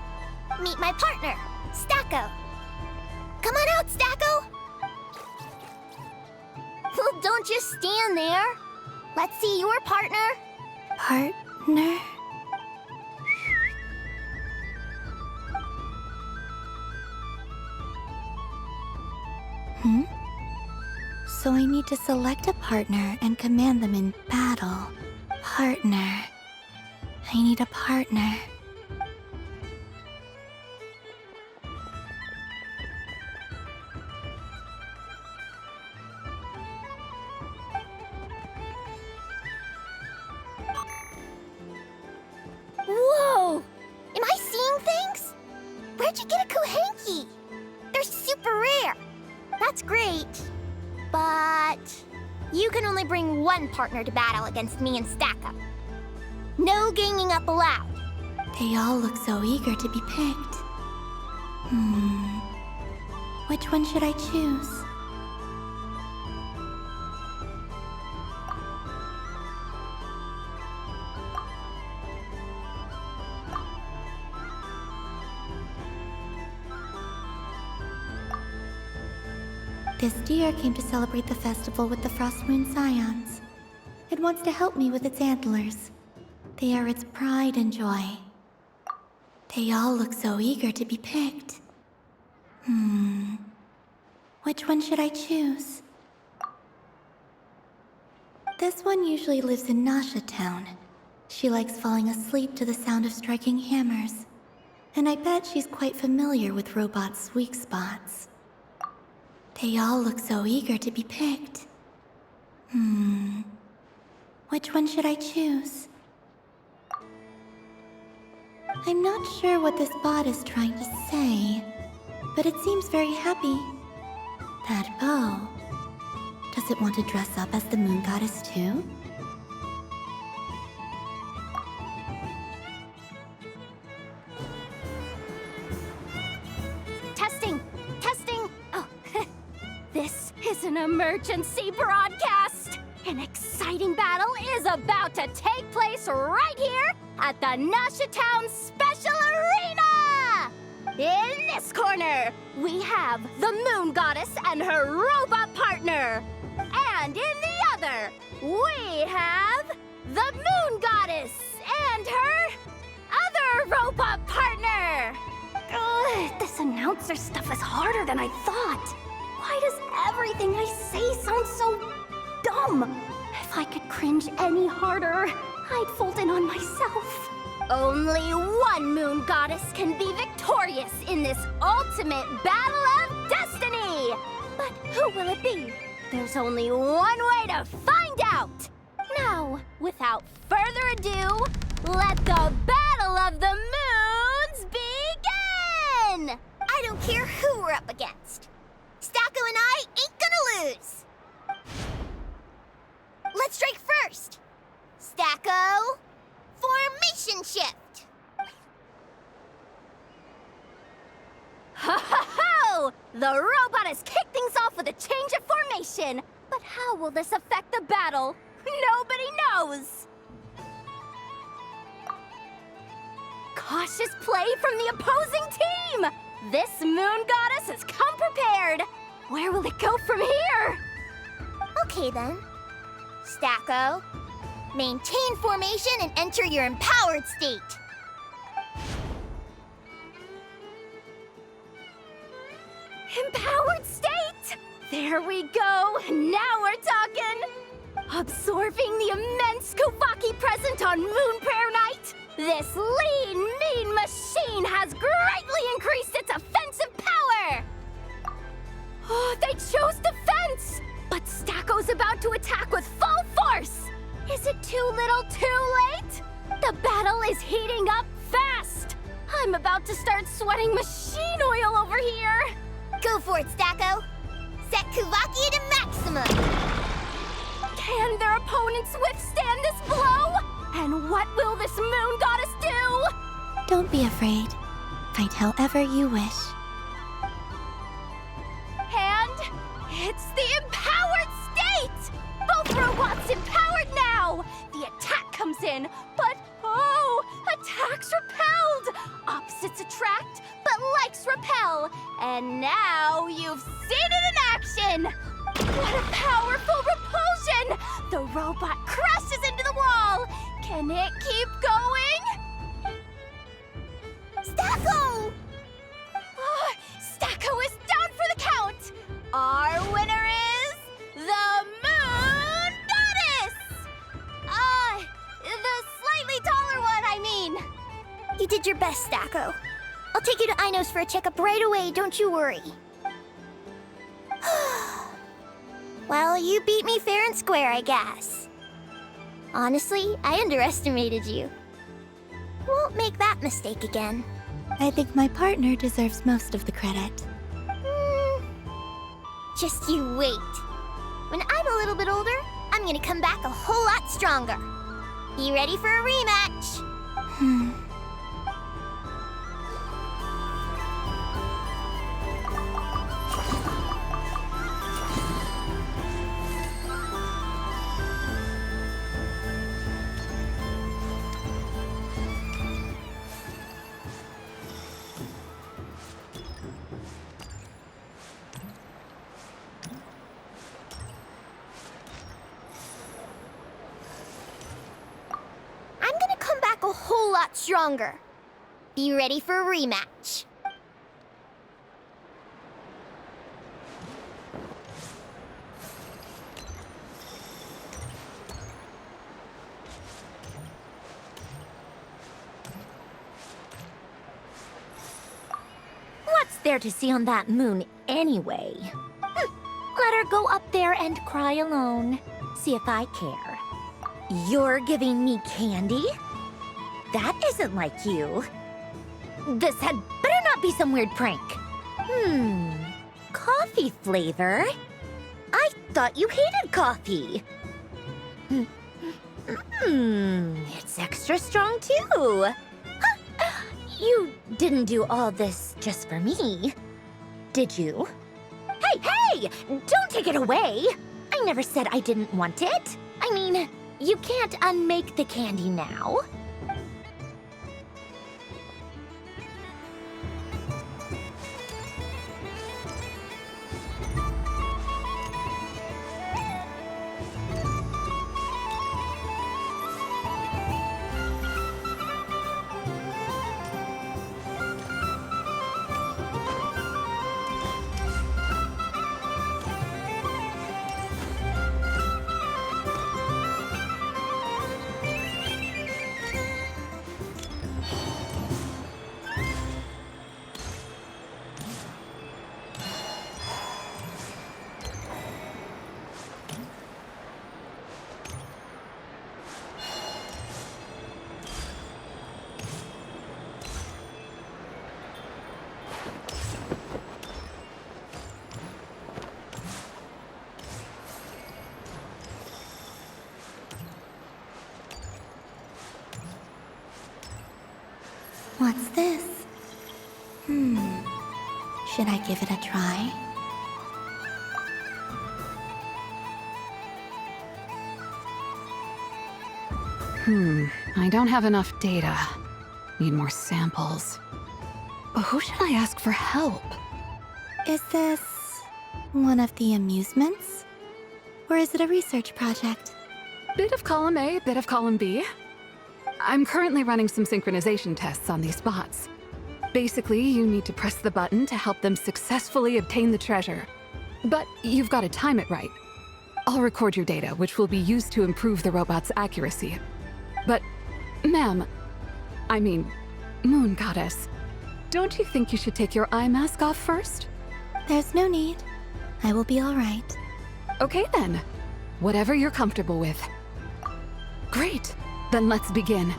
Meet my partner, Stacko. Come on out, Stacko! Well, don't just stand there. Let's see your partner. Partner? So I need to select a partner and command them in battle. Partner. I need a partner. Whoa! Am I seeing things? Where'd you get a Kuhenki? They're super rare. That's great. But you can only bring one partner to battle against me and Stacko. No ganging up allowed. They all look so eager to be picked. Which one should I choose? This deer came to celebrate the festival with the Frost Moon Scions. It wants to help me with its antlers. They are its pride and joy. They all look so eager to be picked. Which one should I choose? This one usually lives in Nasha Town. She likes falling asleep to the sound of striking hammers. And I bet she's quite familiar with Robot's weak spots. They all look so eager to be picked. Which one should I choose? I'm not sure what this bot is trying to say, but it seems very happy. That bow. Does it want to dress up as the Moon Goddess too? Testing! Testing! Oh, this is an emergency broadcast! An exciting battle is about to take place right here at the Nasha Town Special Arena! In this corner, we have the Moon Goddess and her robot partner. And in the other, we have the Moon Goddess and her other robot partner. Ugh, this announcer stuff is harder than I thought. Why does everything I say sound so dumb? If I could cringe any harder, I'd fold in on myself. Only one Moon Goddess can be victorious in this ultimate battle of destiny! But who will it be? There's only one way to find out! Now, without further ado, let the Battle of the Moons begin! I don't care who we're up against. Stacko and I ain't gonna lose! Let's strike first! Stacko, formation shift! Ho ho ho! The robot has kicked things off with a change of formation. But how will this affect the battle? Nobody knows! Cautious play from the opposing team! This Moon Goddess has come prepared! Where will it go from here? Okay then. Stacko, maintain formation and enter your empowered state. Empowered state? There we go. Now we're talking. Absorbing the immense Kuvaki present on Moon Prayer Night, this lean, mean machine has greatly increased its offensive power. Oh, they chose defense! But Stacko's about to attack with full force! Is it too little too late? The battle is heating up fast! I'm about to start sweating machine oil over here! Go for it, Stacko! Set Kuvaki to maximum! Can their opponents withstand this blow? And what will this Moon Goddess do? Don't be afraid. Fight however you wish. It's the empowered state! Both robots empowered now! The attack comes in, but oh, attacks repelled! Opposites attract, but likes repel. And now you've seen it in action! What a powerful repulsion! The robot crashes into the wall! Can it keep going? Stacko! Oh, Stacko is down for the count! Our winner is the Moon Goddess! The slightly taller one, I mean. You did your best, Stacko. I'll take you to Ainos for a checkup right away, don't you worry. Well, you beat me fair and square, I guess. Honestly, I underestimated you. Won't make that mistake again. I think my partner deserves most of the credit. Just you wait. When I'm a little bit older, I'm gonna come back a whole lot stronger. You ready for a rematch? Stronger. Be ready for a rematch. What's there to see on that moon anyway? Let her go up there and cry alone. See if I care. You're giving me candy? That isn't like you. This had better not be some weird prank. Coffee flavor? I thought you hated coffee. It's extra strong too. You didn't do all this just for me, did you? Hey! Don't take it away! I never said I didn't want it. I mean, you can't unmake the candy now. What's this? Should I give it a try? I don't have enough data. Need more samples. Who should I ask for help? Is this one of the amusements? Or is it a research project? Bit of column A, bit of column B. I'm currently running some synchronization tests on these bots. Basically, you need to press the button to help them successfully obtain the treasure. But you've got to time it right. I'll record your data, which will be used to improve the robot's accuracy. But, ma'am, I mean, Moon Goddess, don't you think you should take your eye mask off first? There's no need. I will be all right. Okay then. Whatever you're comfortable with. Great. Then let's begin.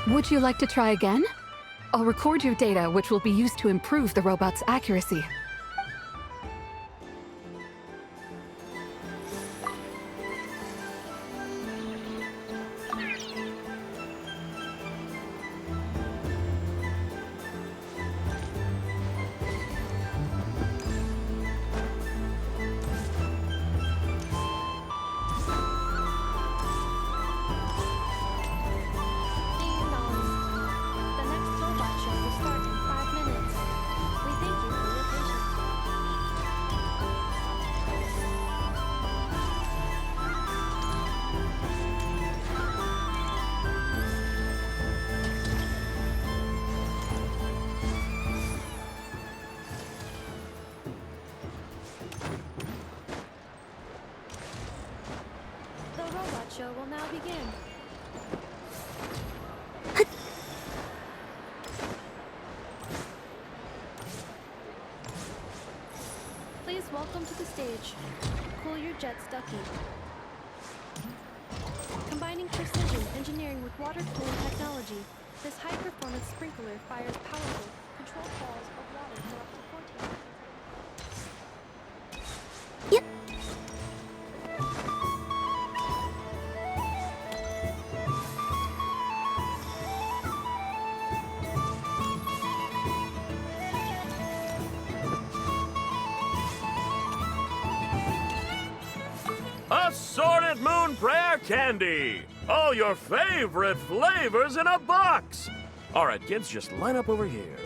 Would you like to try again? I'll record your data, which will be used to improve the robot's accuracy. The next robot show will start in 5 minutes. We thank you for your patience. The robot show will now begin. Please welcome to the stage, Cool Your Jets Ducky. Combining precision engineering with water cooling technology, this high-performance sprinkler fires powerful, controlled balls of water for up to 14 seconds. Assorted Moon Prayer Candy! All your favorite flavors in a box! All right, kids, just line up over here.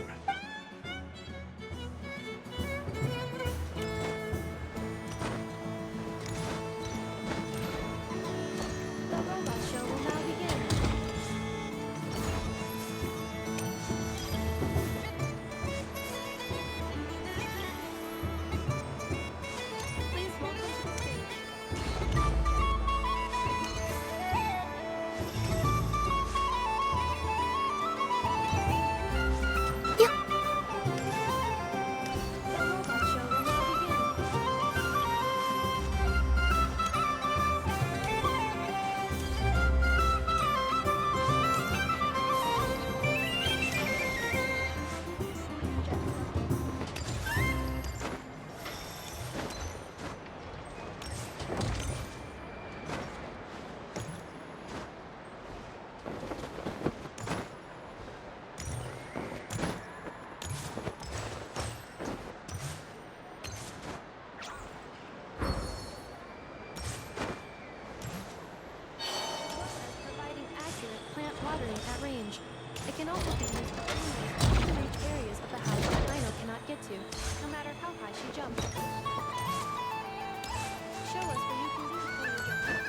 The robot show will now begin. Please welcome to the stage. The robot show will now begin. Providing accurate plant watering at range. It can also be used for animals to reach areas of the house that Rhino cannot get to, no matter how high she jumps. Show us what you can do to pull your jet.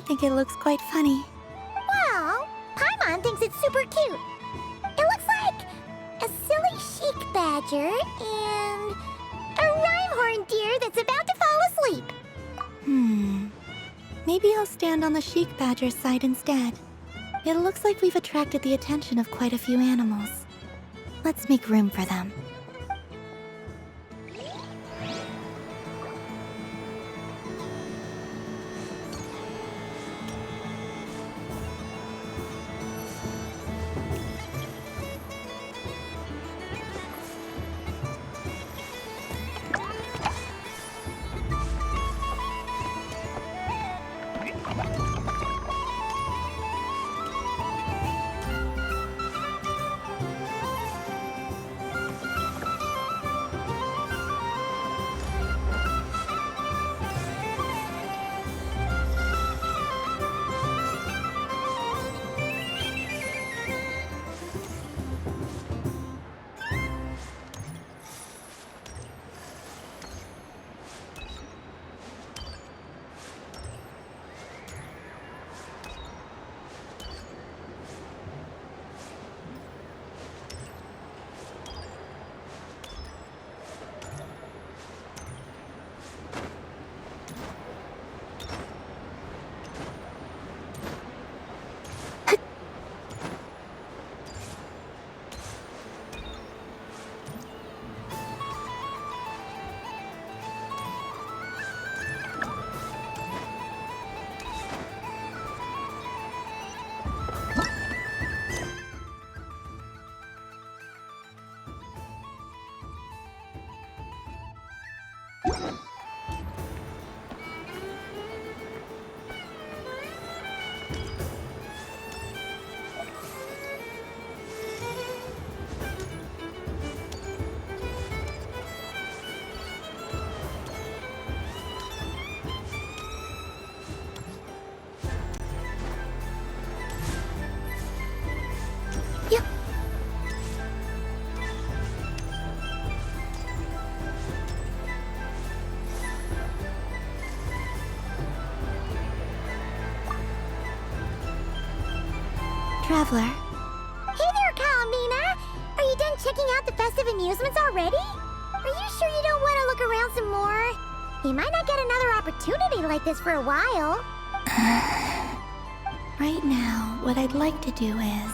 think it looks quite funny. Well, Paimon thinks it's super cute. It looks like a silly chic badger and a rhyme-horned deer that's about to fall asleep. Maybe I'll stand on the chic badger's side instead. It looks like we've attracted the attention of quite a few animals. Let's make room for them. Traveler. Hey there, Kalamina! Are you done checking out the festive amusements already? Are you sure you don't want to look around some more? You might not get another opportunity like this for a while. Right now, what I'd like to do is...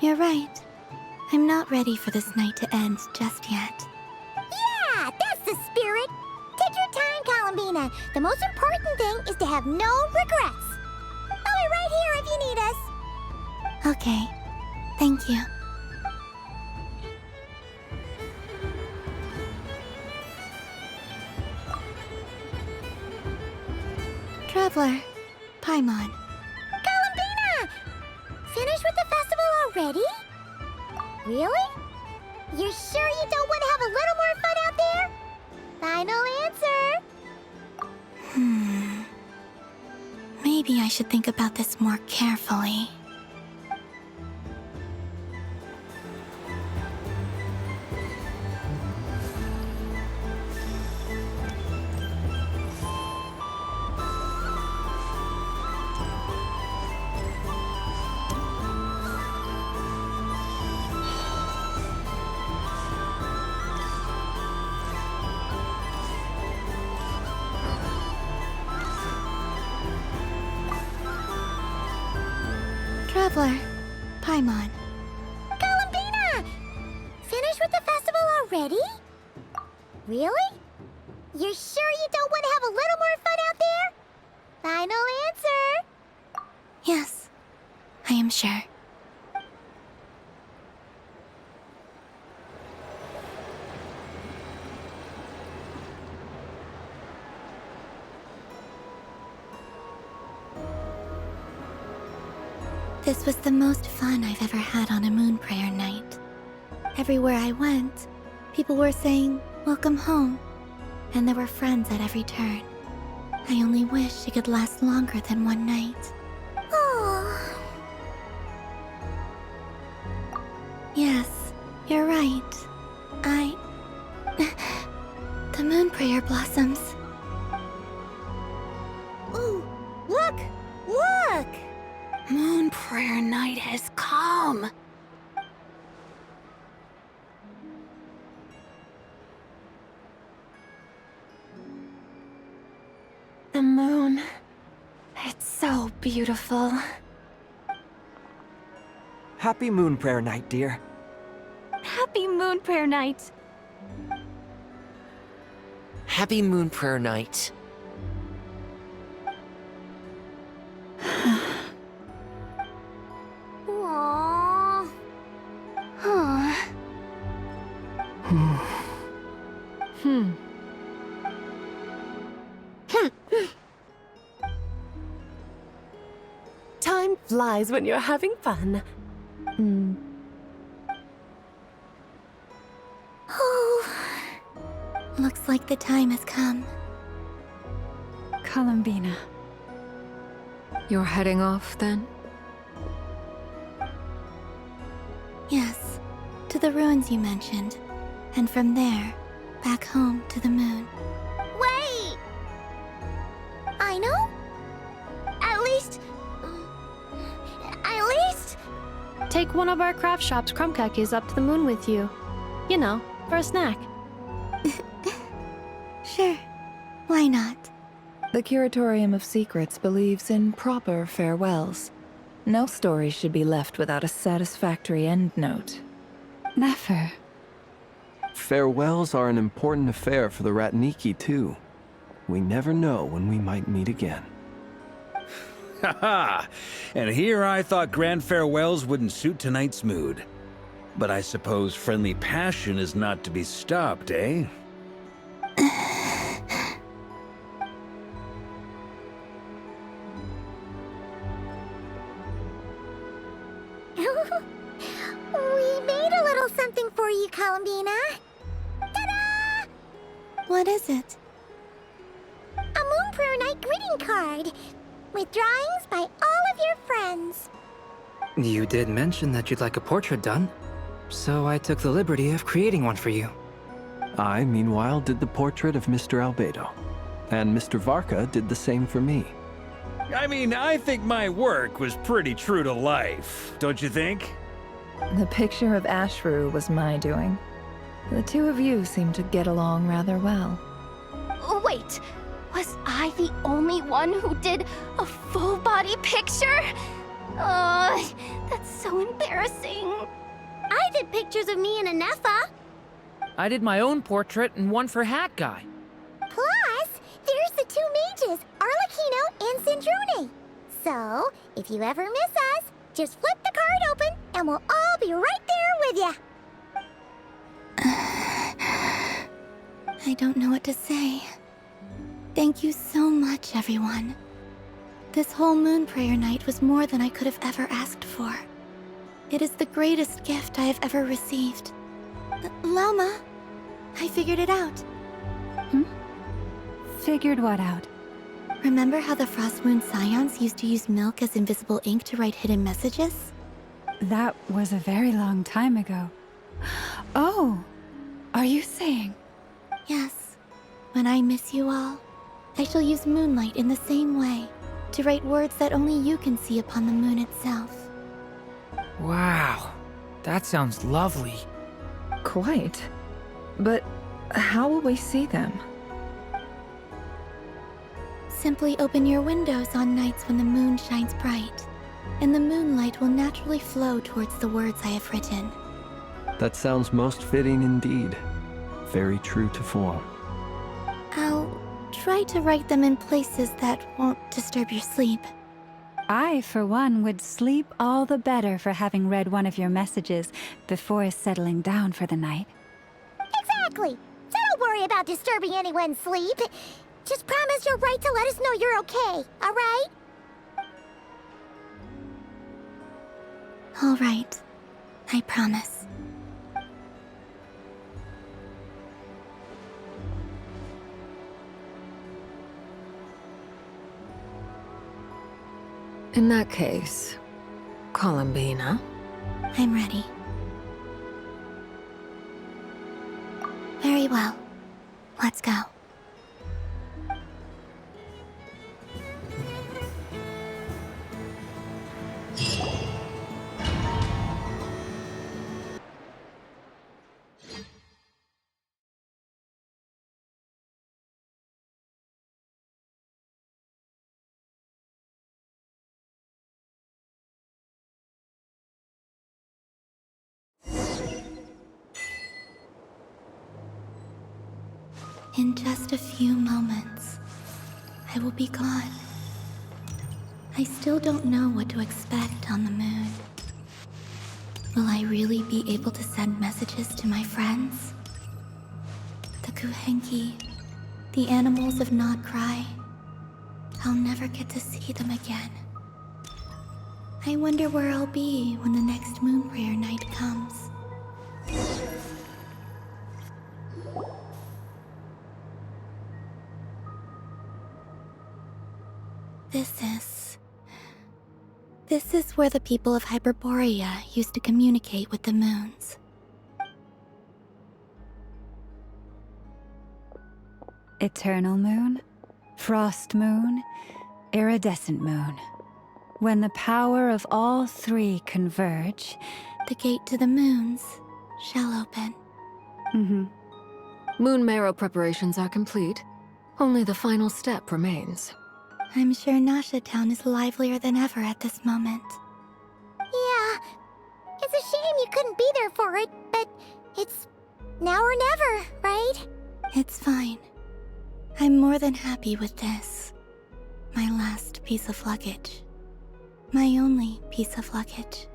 You're right. I'm not ready for this night to end just yet. Yeah, that's the spirit! Take your time, Kalamina. The most important thing is to have no regrets. I'll be right here if you need us. Okay. Thank you. Traveler. Paimon. Kalamina! Finished with the festival already? Really? You're sure you don't want to have a little more fun out there? Final answer. Maybe I should think about this more carefully. Traveler. Paimon. Kalamina! Finished with the festival already? Really? You're sure you don't want to have a little more fun out there? Final answer. Yes, I am sure. This was the most fun I've ever had on a moon prayer night. Everywhere I went, people were saying, "Welcome home," and there were friends at every turn. I only wish it could last longer than one night. Oh. Yes, you're right. The moon prayer blossoms. Ooh, look! Look! Moon Prayer Night has come. The moon. It's so beautiful. Happy Moon Prayer Night, dear. Happy Moon Prayer Night. Happy Moon Prayer Night. Aww. Huh. Time flies when you're having fun. Oh. Looks like the time has come. Columbina. You're heading off then? Yes, to the ruins you mentioned. And from there, back home to the moon. Wait! I know? At least... Take one of our craft shop's crumb cookies up to the moon with you. You know, for a snack. Sure. Why not? The Curatorium of Secrets believes in proper farewells. No story should be left without a satisfactory endnote. Never. Farewells are an important affair for the Ratniki, too. We never know when we might meet again. Haha! And here I thought grand farewells wouldn't suit tonight's mood. But I suppose friendly passion is not to be stopped, eh? We made a little something for you, Columbina. Ta-da! What is it? A Moon Prayer Night greeting card with drawings by all of your friends. You did mention that you'd like a portrait done, so I took the liberty of creating one for you. I, meanwhile, did the portrait of Mr. Albedo. And Mr. Varka did the same for me. I mean, I think my work was pretty true to life, don't you think? The picture of Ashru was my doing. The two of you seem to get along rather well. Wait, was I the only one who did a full body picture? That's so embarrassing. I did pictures of me and Anefa. I did my own portrait and one for Hat Guy. Plus, there's the two mages, Arlecchino and Sindrune. So, if you ever miss us, just flip the card open and we'll all be right there with you. I don't know what to say. Thank you so much, everyone. This whole Moon Prayer Night was more than I could have ever asked for. It is the greatest gift I have ever received. Lama, I figured it out. Figured what out? Remember how the Frost Moon Scions used to use milk as invisible ink to write hidden messages? That was a very long time ago. Oh, are you saying? Yes. When I miss you all, I shall use moonlight in the same way, to write words that only you can see upon the moon itself. Wow, that sounds lovely. Quite. But how will we see them? Simply open your windows on nights when the moon shines bright, and the moonlight will naturally flow towards the words I have written. That sounds most fitting indeed. Very true to form. I'll try to write them in places that won't disturb your sleep. I, for one, would sleep all the better for having read one of your messages before settling down for the night. Exactly. So don't worry about disturbing anyone's sleep. Just promise you'll write to let us know you're okay, all right? All right. I promise. In that case, Columbina. I'm ready. Very well. Let's go. In just a few moments, I will be gone. I still don't know what to expect on the moon. Will I really be able to send messages to my friends? The Kuhenki, the animals of Nod Cry. I'll never get to see them again. I wonder where I'll be when the next moon prayer night comes. This is where the people of Hyperborea used to communicate with the moons. Eternal moon, frost moon, iridescent moon. When the power of all three converge, the gate to the moons shall open. Moon marrow preparations are complete. Only the final step remains. I'm sure Nasha Town is livelier than ever at this moment. Yeah, it's a shame you couldn't be there for it, but it's now or never, right? It's fine. I'm more than happy with this. My last piece of luggage. My only piece of luggage.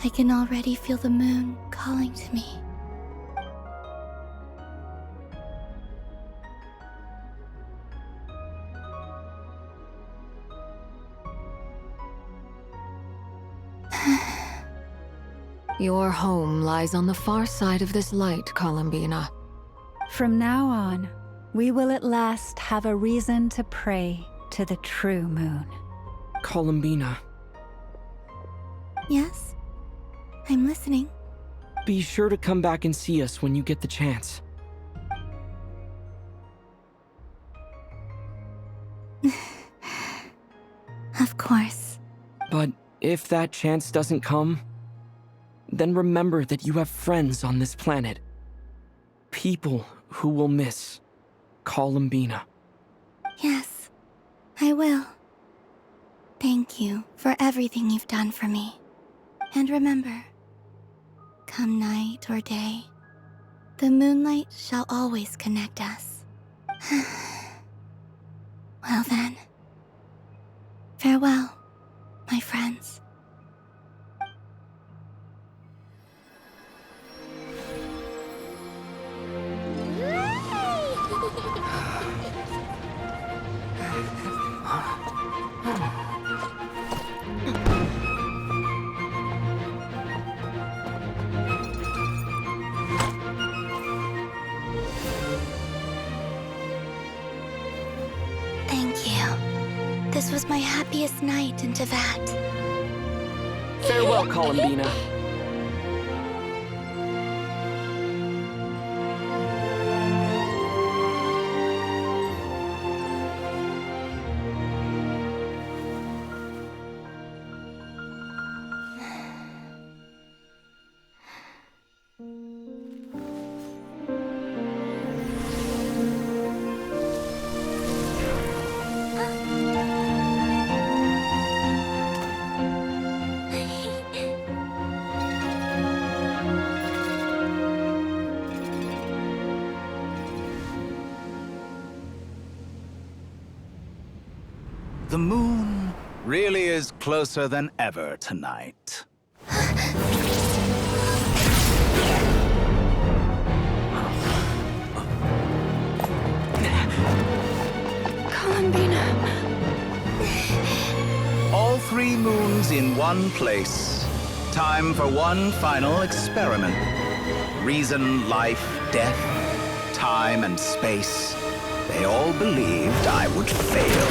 I can already feel the moon calling to me. Your home lies on the far side of this light, Columbina. From now on, we will at last have a reason to pray to the true moon. Columbina. Yes? I'm listening. Be sure to come back and see us when you get the chance. Of course. But if that chance doesn't come, then remember that you have friends on this planet. People who will miss Columbina. Yes, I will. Thank you for everything you've done for me. And remember, come night or day, the moonlight shall always connect us. Well then, farewell, my friends. Thank you. This was my happiest night in Tevat. Farewell, Columbina. The moon really is closer than ever tonight. Columbina. All three moons in one place. Time for one final experiment. Reason, life, death, time, and space. They all believed I would fail.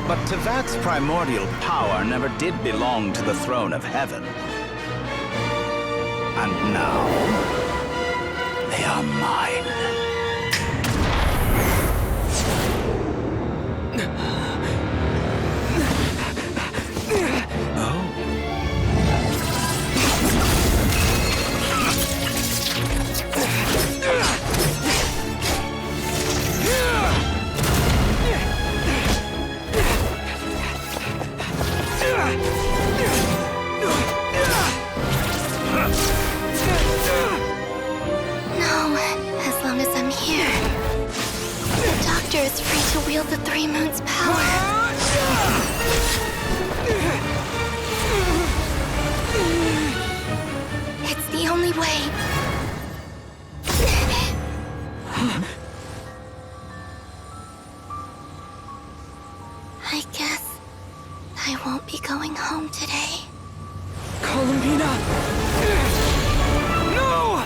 But Tevat's primordial power never did belong to the throne of heaven. And now, they are mine. I guess I won't be going home today. Columbina! No!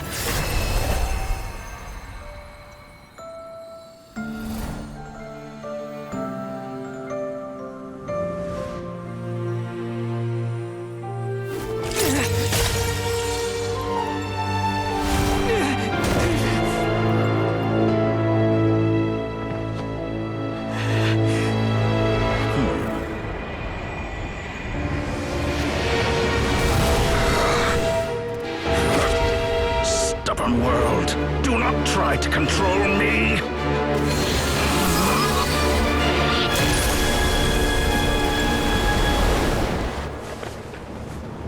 Stubborn world, do not try to control me!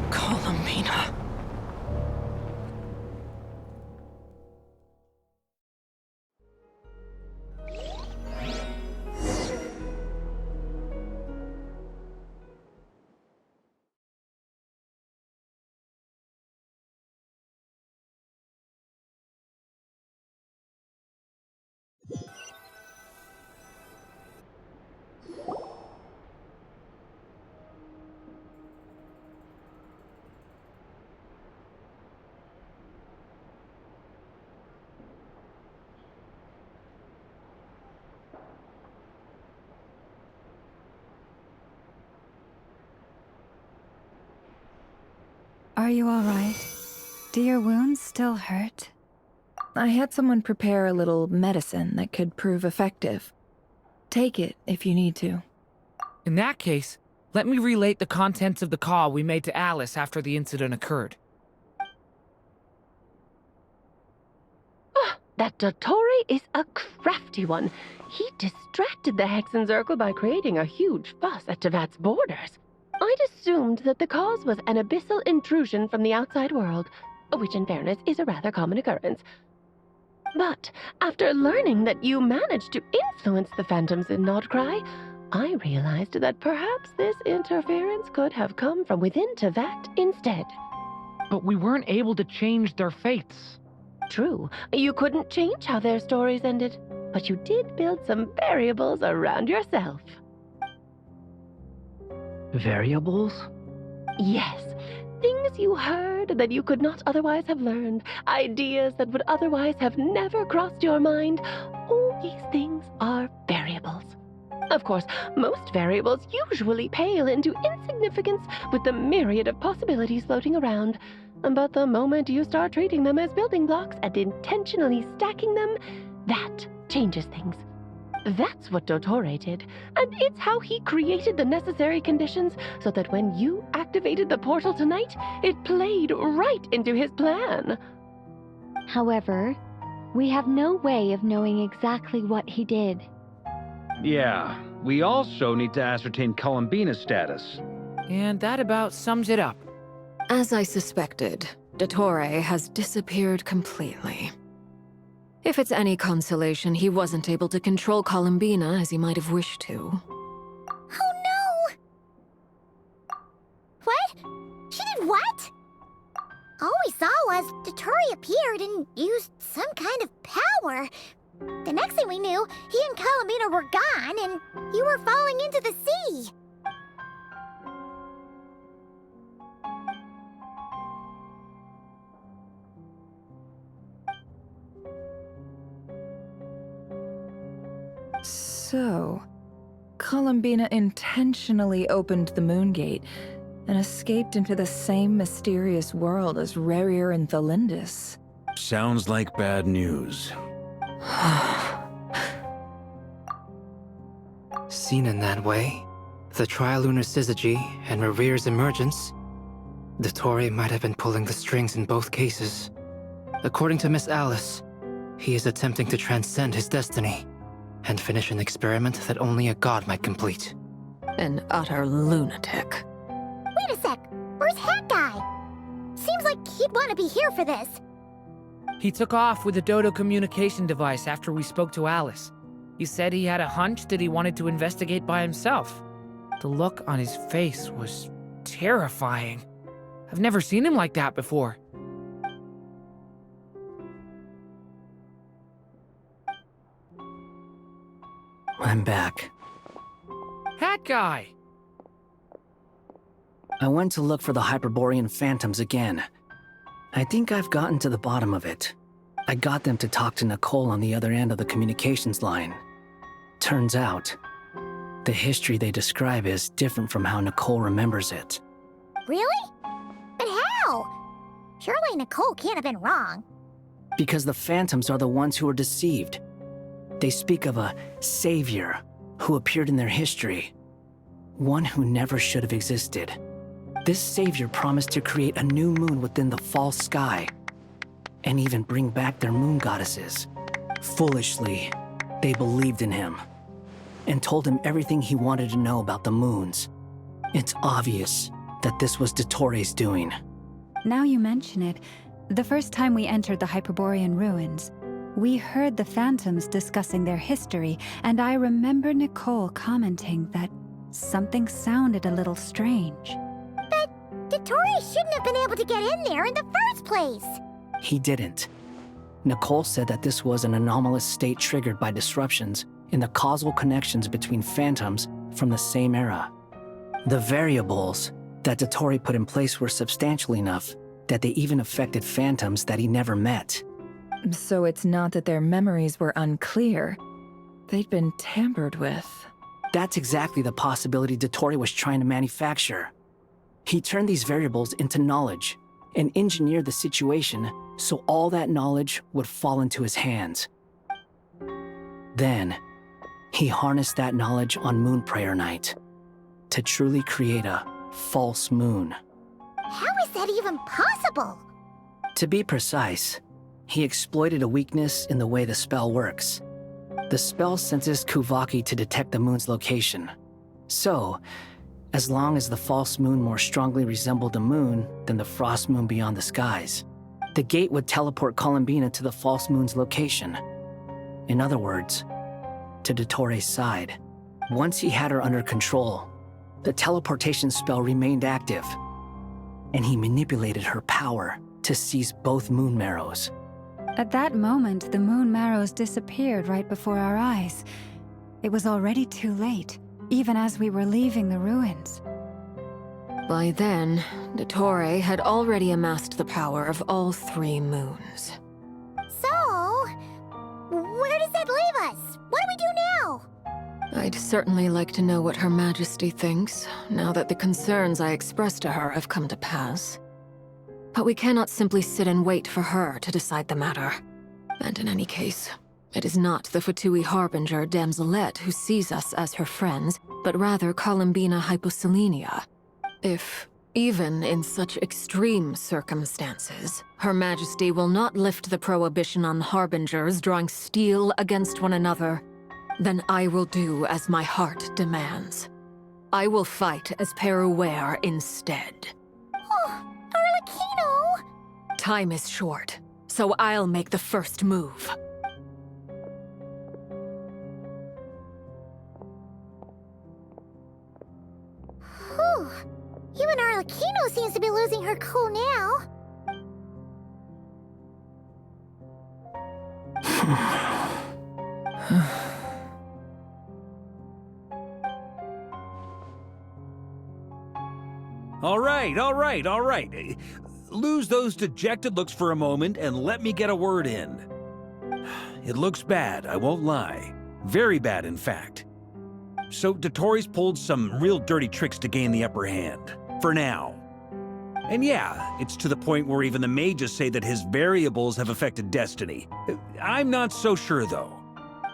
Columbina. Are you all right? Do your wounds still hurt? I had someone prepare a little medicine that could prove effective. Take it if you need to. In that case, let me relate the contents of the call we made to Alice after the incident occurred. That Dottore is a crafty one. He distracted the Hexenzirkel by creating a huge fuss at Tevat's borders. I'd assumed that the cause was an abyssal intrusion from the outside world, which in fairness is a rather common occurrence. But after learning that you managed to influence the phantoms in Nodcry, I realized that perhaps this interference could have come from within Tevat instead. But we weren't able to change their fates. True, you couldn't change how their stories ended, but you did build some variables around yourself. Variables? Yes, things you heard that you could not otherwise have learned, ideas that would otherwise have never crossed your mind. All these things are variables. Of course, most variables usually pale into insignificance with the myriad of possibilities floating around. But the moment you start treating them as building blocks and intentionally stacking them, that changes things. That's what Dottore did, and it's how he created the necessary conditions so that when you activated the portal tonight, it played right into his plan. However, we have no way of knowing exactly what he did. Yeah, we also need to ascertain Columbina's status. And that about sums it up. As I suspected, Dottore has disappeared completely. If it's any consolation, he wasn't able to control Columbina as he might have wished to. Oh no! What? She did what? All we saw was Dottore appeared and used some kind of power. The next thing we knew, he and Columbina were gone and you were falling into the sea. So, Columbina intentionally opened the Moon Gate and escaped into the same mysterious world as Rerir and Thalindis. Sounds like bad news. Seen in that way, the Trilunar Syzygy and Rerir's emergence, Dottore might have been pulling the strings in both cases. According to Miss Alice, he is attempting to transcend his destiny and finish an experiment that only a god might complete. An utter lunatic. Wait a sec, where's Hat Guy? Seems like he'd want to be here for this. He took off with the Dodo communication device after we spoke to Alice. He said he had a hunch that he wanted to investigate by himself. The look on his face was terrifying. I've never seen him like that before. I'm back. That guy! I went to look for the Hyperborean phantoms again. I think I've gotten to the bottom of it. I got them to talk to Nicole on the other end of the communications line. Turns out, the history they describe is different from how Nicole remembers it. Really? But how? Surely Nicole can't have been wrong. Because the phantoms are the ones who are deceived. They speak of a savior who appeared in their history. One who never should have existed. This savior promised to create a new moon within the false sky, and even bring back their moon goddesses. Foolishly, they believed in him, and told him everything he wanted to know about the moons. It's obvious that this was Dottore doing. Now you mention it, the first time we entered the Hyperborean ruins, we heard the phantoms discussing their history, and I remember Nicole commenting that something sounded a little strange. But Dottore shouldn't have been able to get in there in the first place. He didn't. Nicole said that this was an anomalous state triggered by disruptions in the causal connections between phantoms from the same era. The variables that Dottore put in place were substantial enough that they even affected phantoms that he never met. So it's not that their memories were unclear. They'd been tampered with. That's exactly the possibility Dottore was trying to manufacture. He turned these variables into knowledge and engineered the situation so all that knowledge would fall into his hands. Then, he harnessed that knowledge on Moon Prayer Night to truly create a false moon. How is that even possible? To be precise, he exploited a weakness in the way the spell works. The spell senses Kuvaki to detect the moon's location. So, as long as the false moon more strongly resembled the moon than the frost moon beyond the skies, the gate would teleport Columbina to the false moon's location. In other words, to Dottore's side. Once he had her under control, the teleportation spell remained active, and he manipulated her power to seize both moon marrows. At that moment, the moon marrows disappeared right before our eyes. It was already too late, even as we were leaving the ruins. By then, Dottore had already amassed the power of all 3 moons. So, where does that leave us? What do we do now? I'd certainly like to know what Her Majesty thinks, now that the concerns I expressed to her have come to pass. But we cannot simply sit and wait for her to decide the matter. And in any case, it is not the Fatui Harbinger Damselette who sees us as her friends, but rather Columbina Hyposelenia. If, even in such extreme circumstances, Her Majesty will not lift the prohibition on Harbingers drawing steel against one another, then I will do as my heart demands. I will fight as Peruware instead. Oh, Arlecchino! Time is short, so I'll make the first move. Whew. Even Arlecchino seems to be losing her cool now. All right. Lose those dejected looks for a moment and let me get a word in. It looks bad, I won't lie. Very bad, in fact. So Dottore's pulled some real dirty tricks to gain the upper hand. For now. And yeah, it's to the point where even the mages say that his variables have affected destiny. I'm not so sure, though.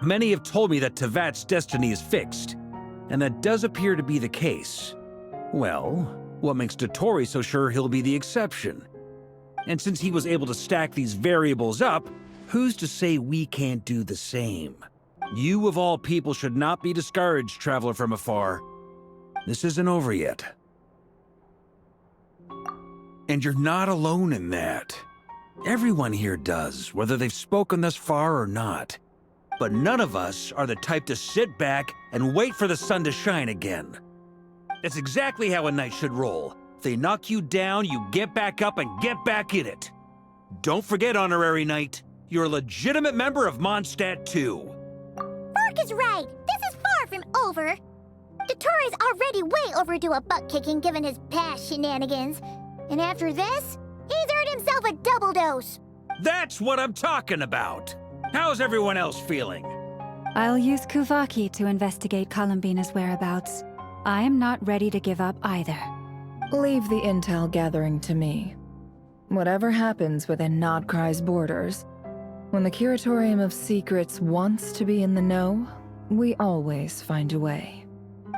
Many have told me that Tevat's destiny is fixed, and that does appear to be the case. Well, what makes Dottore so sure he'll be the exception? And since he was able to stack these variables up, who's to say we can't do the same? You of all people should not be discouraged, traveler from afar. This isn't over yet. And you're not alone in that. Everyone here does, whether they've spoken thus far or not. But none of us are the type to sit back and wait for the sun to shine again. That's exactly how a knight should roll. If they knock you down, you get back up and get back in it. Don't forget, Honorary Knight, you're a legitimate member of Mondstadt too. Vark is right. This is far from over. Dotori's already way overdue a butt-kicking given his past shenanigans. And after this, he's earned himself a double dose. That's what I'm talking about. How's everyone else feeling? I'll use Kuvaki to investigate Columbina's whereabouts. I am not ready to give up either. Leave the intel gathering to me. Whatever happens within Nodcry's borders, when the Curatorium of Secrets wants to be in the know, we always find a way.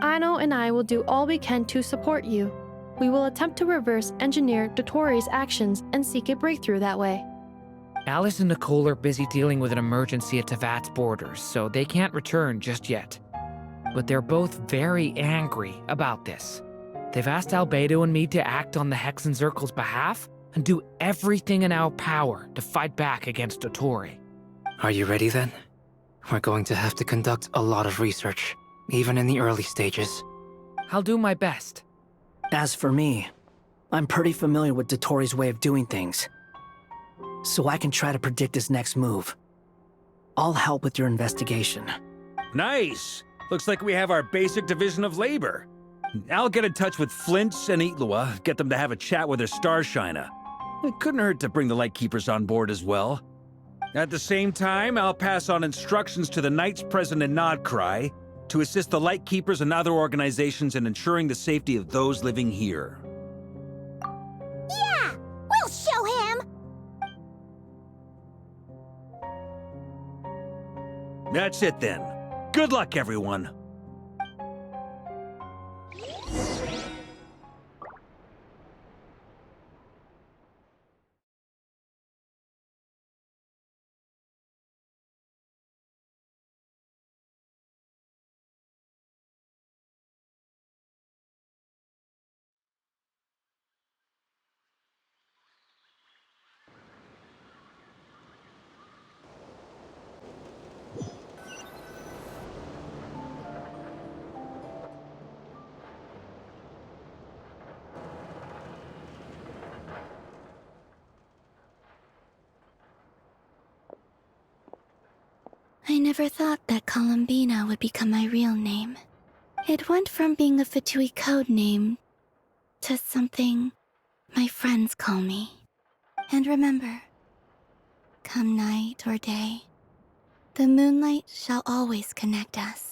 Anno and I will do all we can to support you. We will attempt to reverse engineer Dotori's actions and seek a breakthrough that way. Alice and Nicole are busy dealing with an emergency at Tevat's borders, so they can't return just yet. But they're both very angry about this. They've asked Albedo and me to act on the Hexen Circle's behalf and do everything in our power to fight back against Dotori. Are you ready then? We're going to have to conduct a lot of research, even in the early stages. I'll do my best. As for me, I'm pretty familiar with Dotori's way of doing things, so I can try to predict his next move. I'll help with your investigation. Nice! Looks like we have our basic division of labor. I'll get in touch with Flints and Itlua, get them to have a chat with their Starshiner. It couldn't hurt to bring the Lightkeepers on board as well. At the same time, I'll pass on instructions to the Knights present in Nodcry to assist the Lightkeepers and other organizations in ensuring the safety of those living here. Yeah! We'll show him! That's it then. Good luck, everyone. I never thought that Columbina would become my real name. It went from being a Fatui code name to something my friends call me. And remember, come night or day, the moonlight shall always connect us.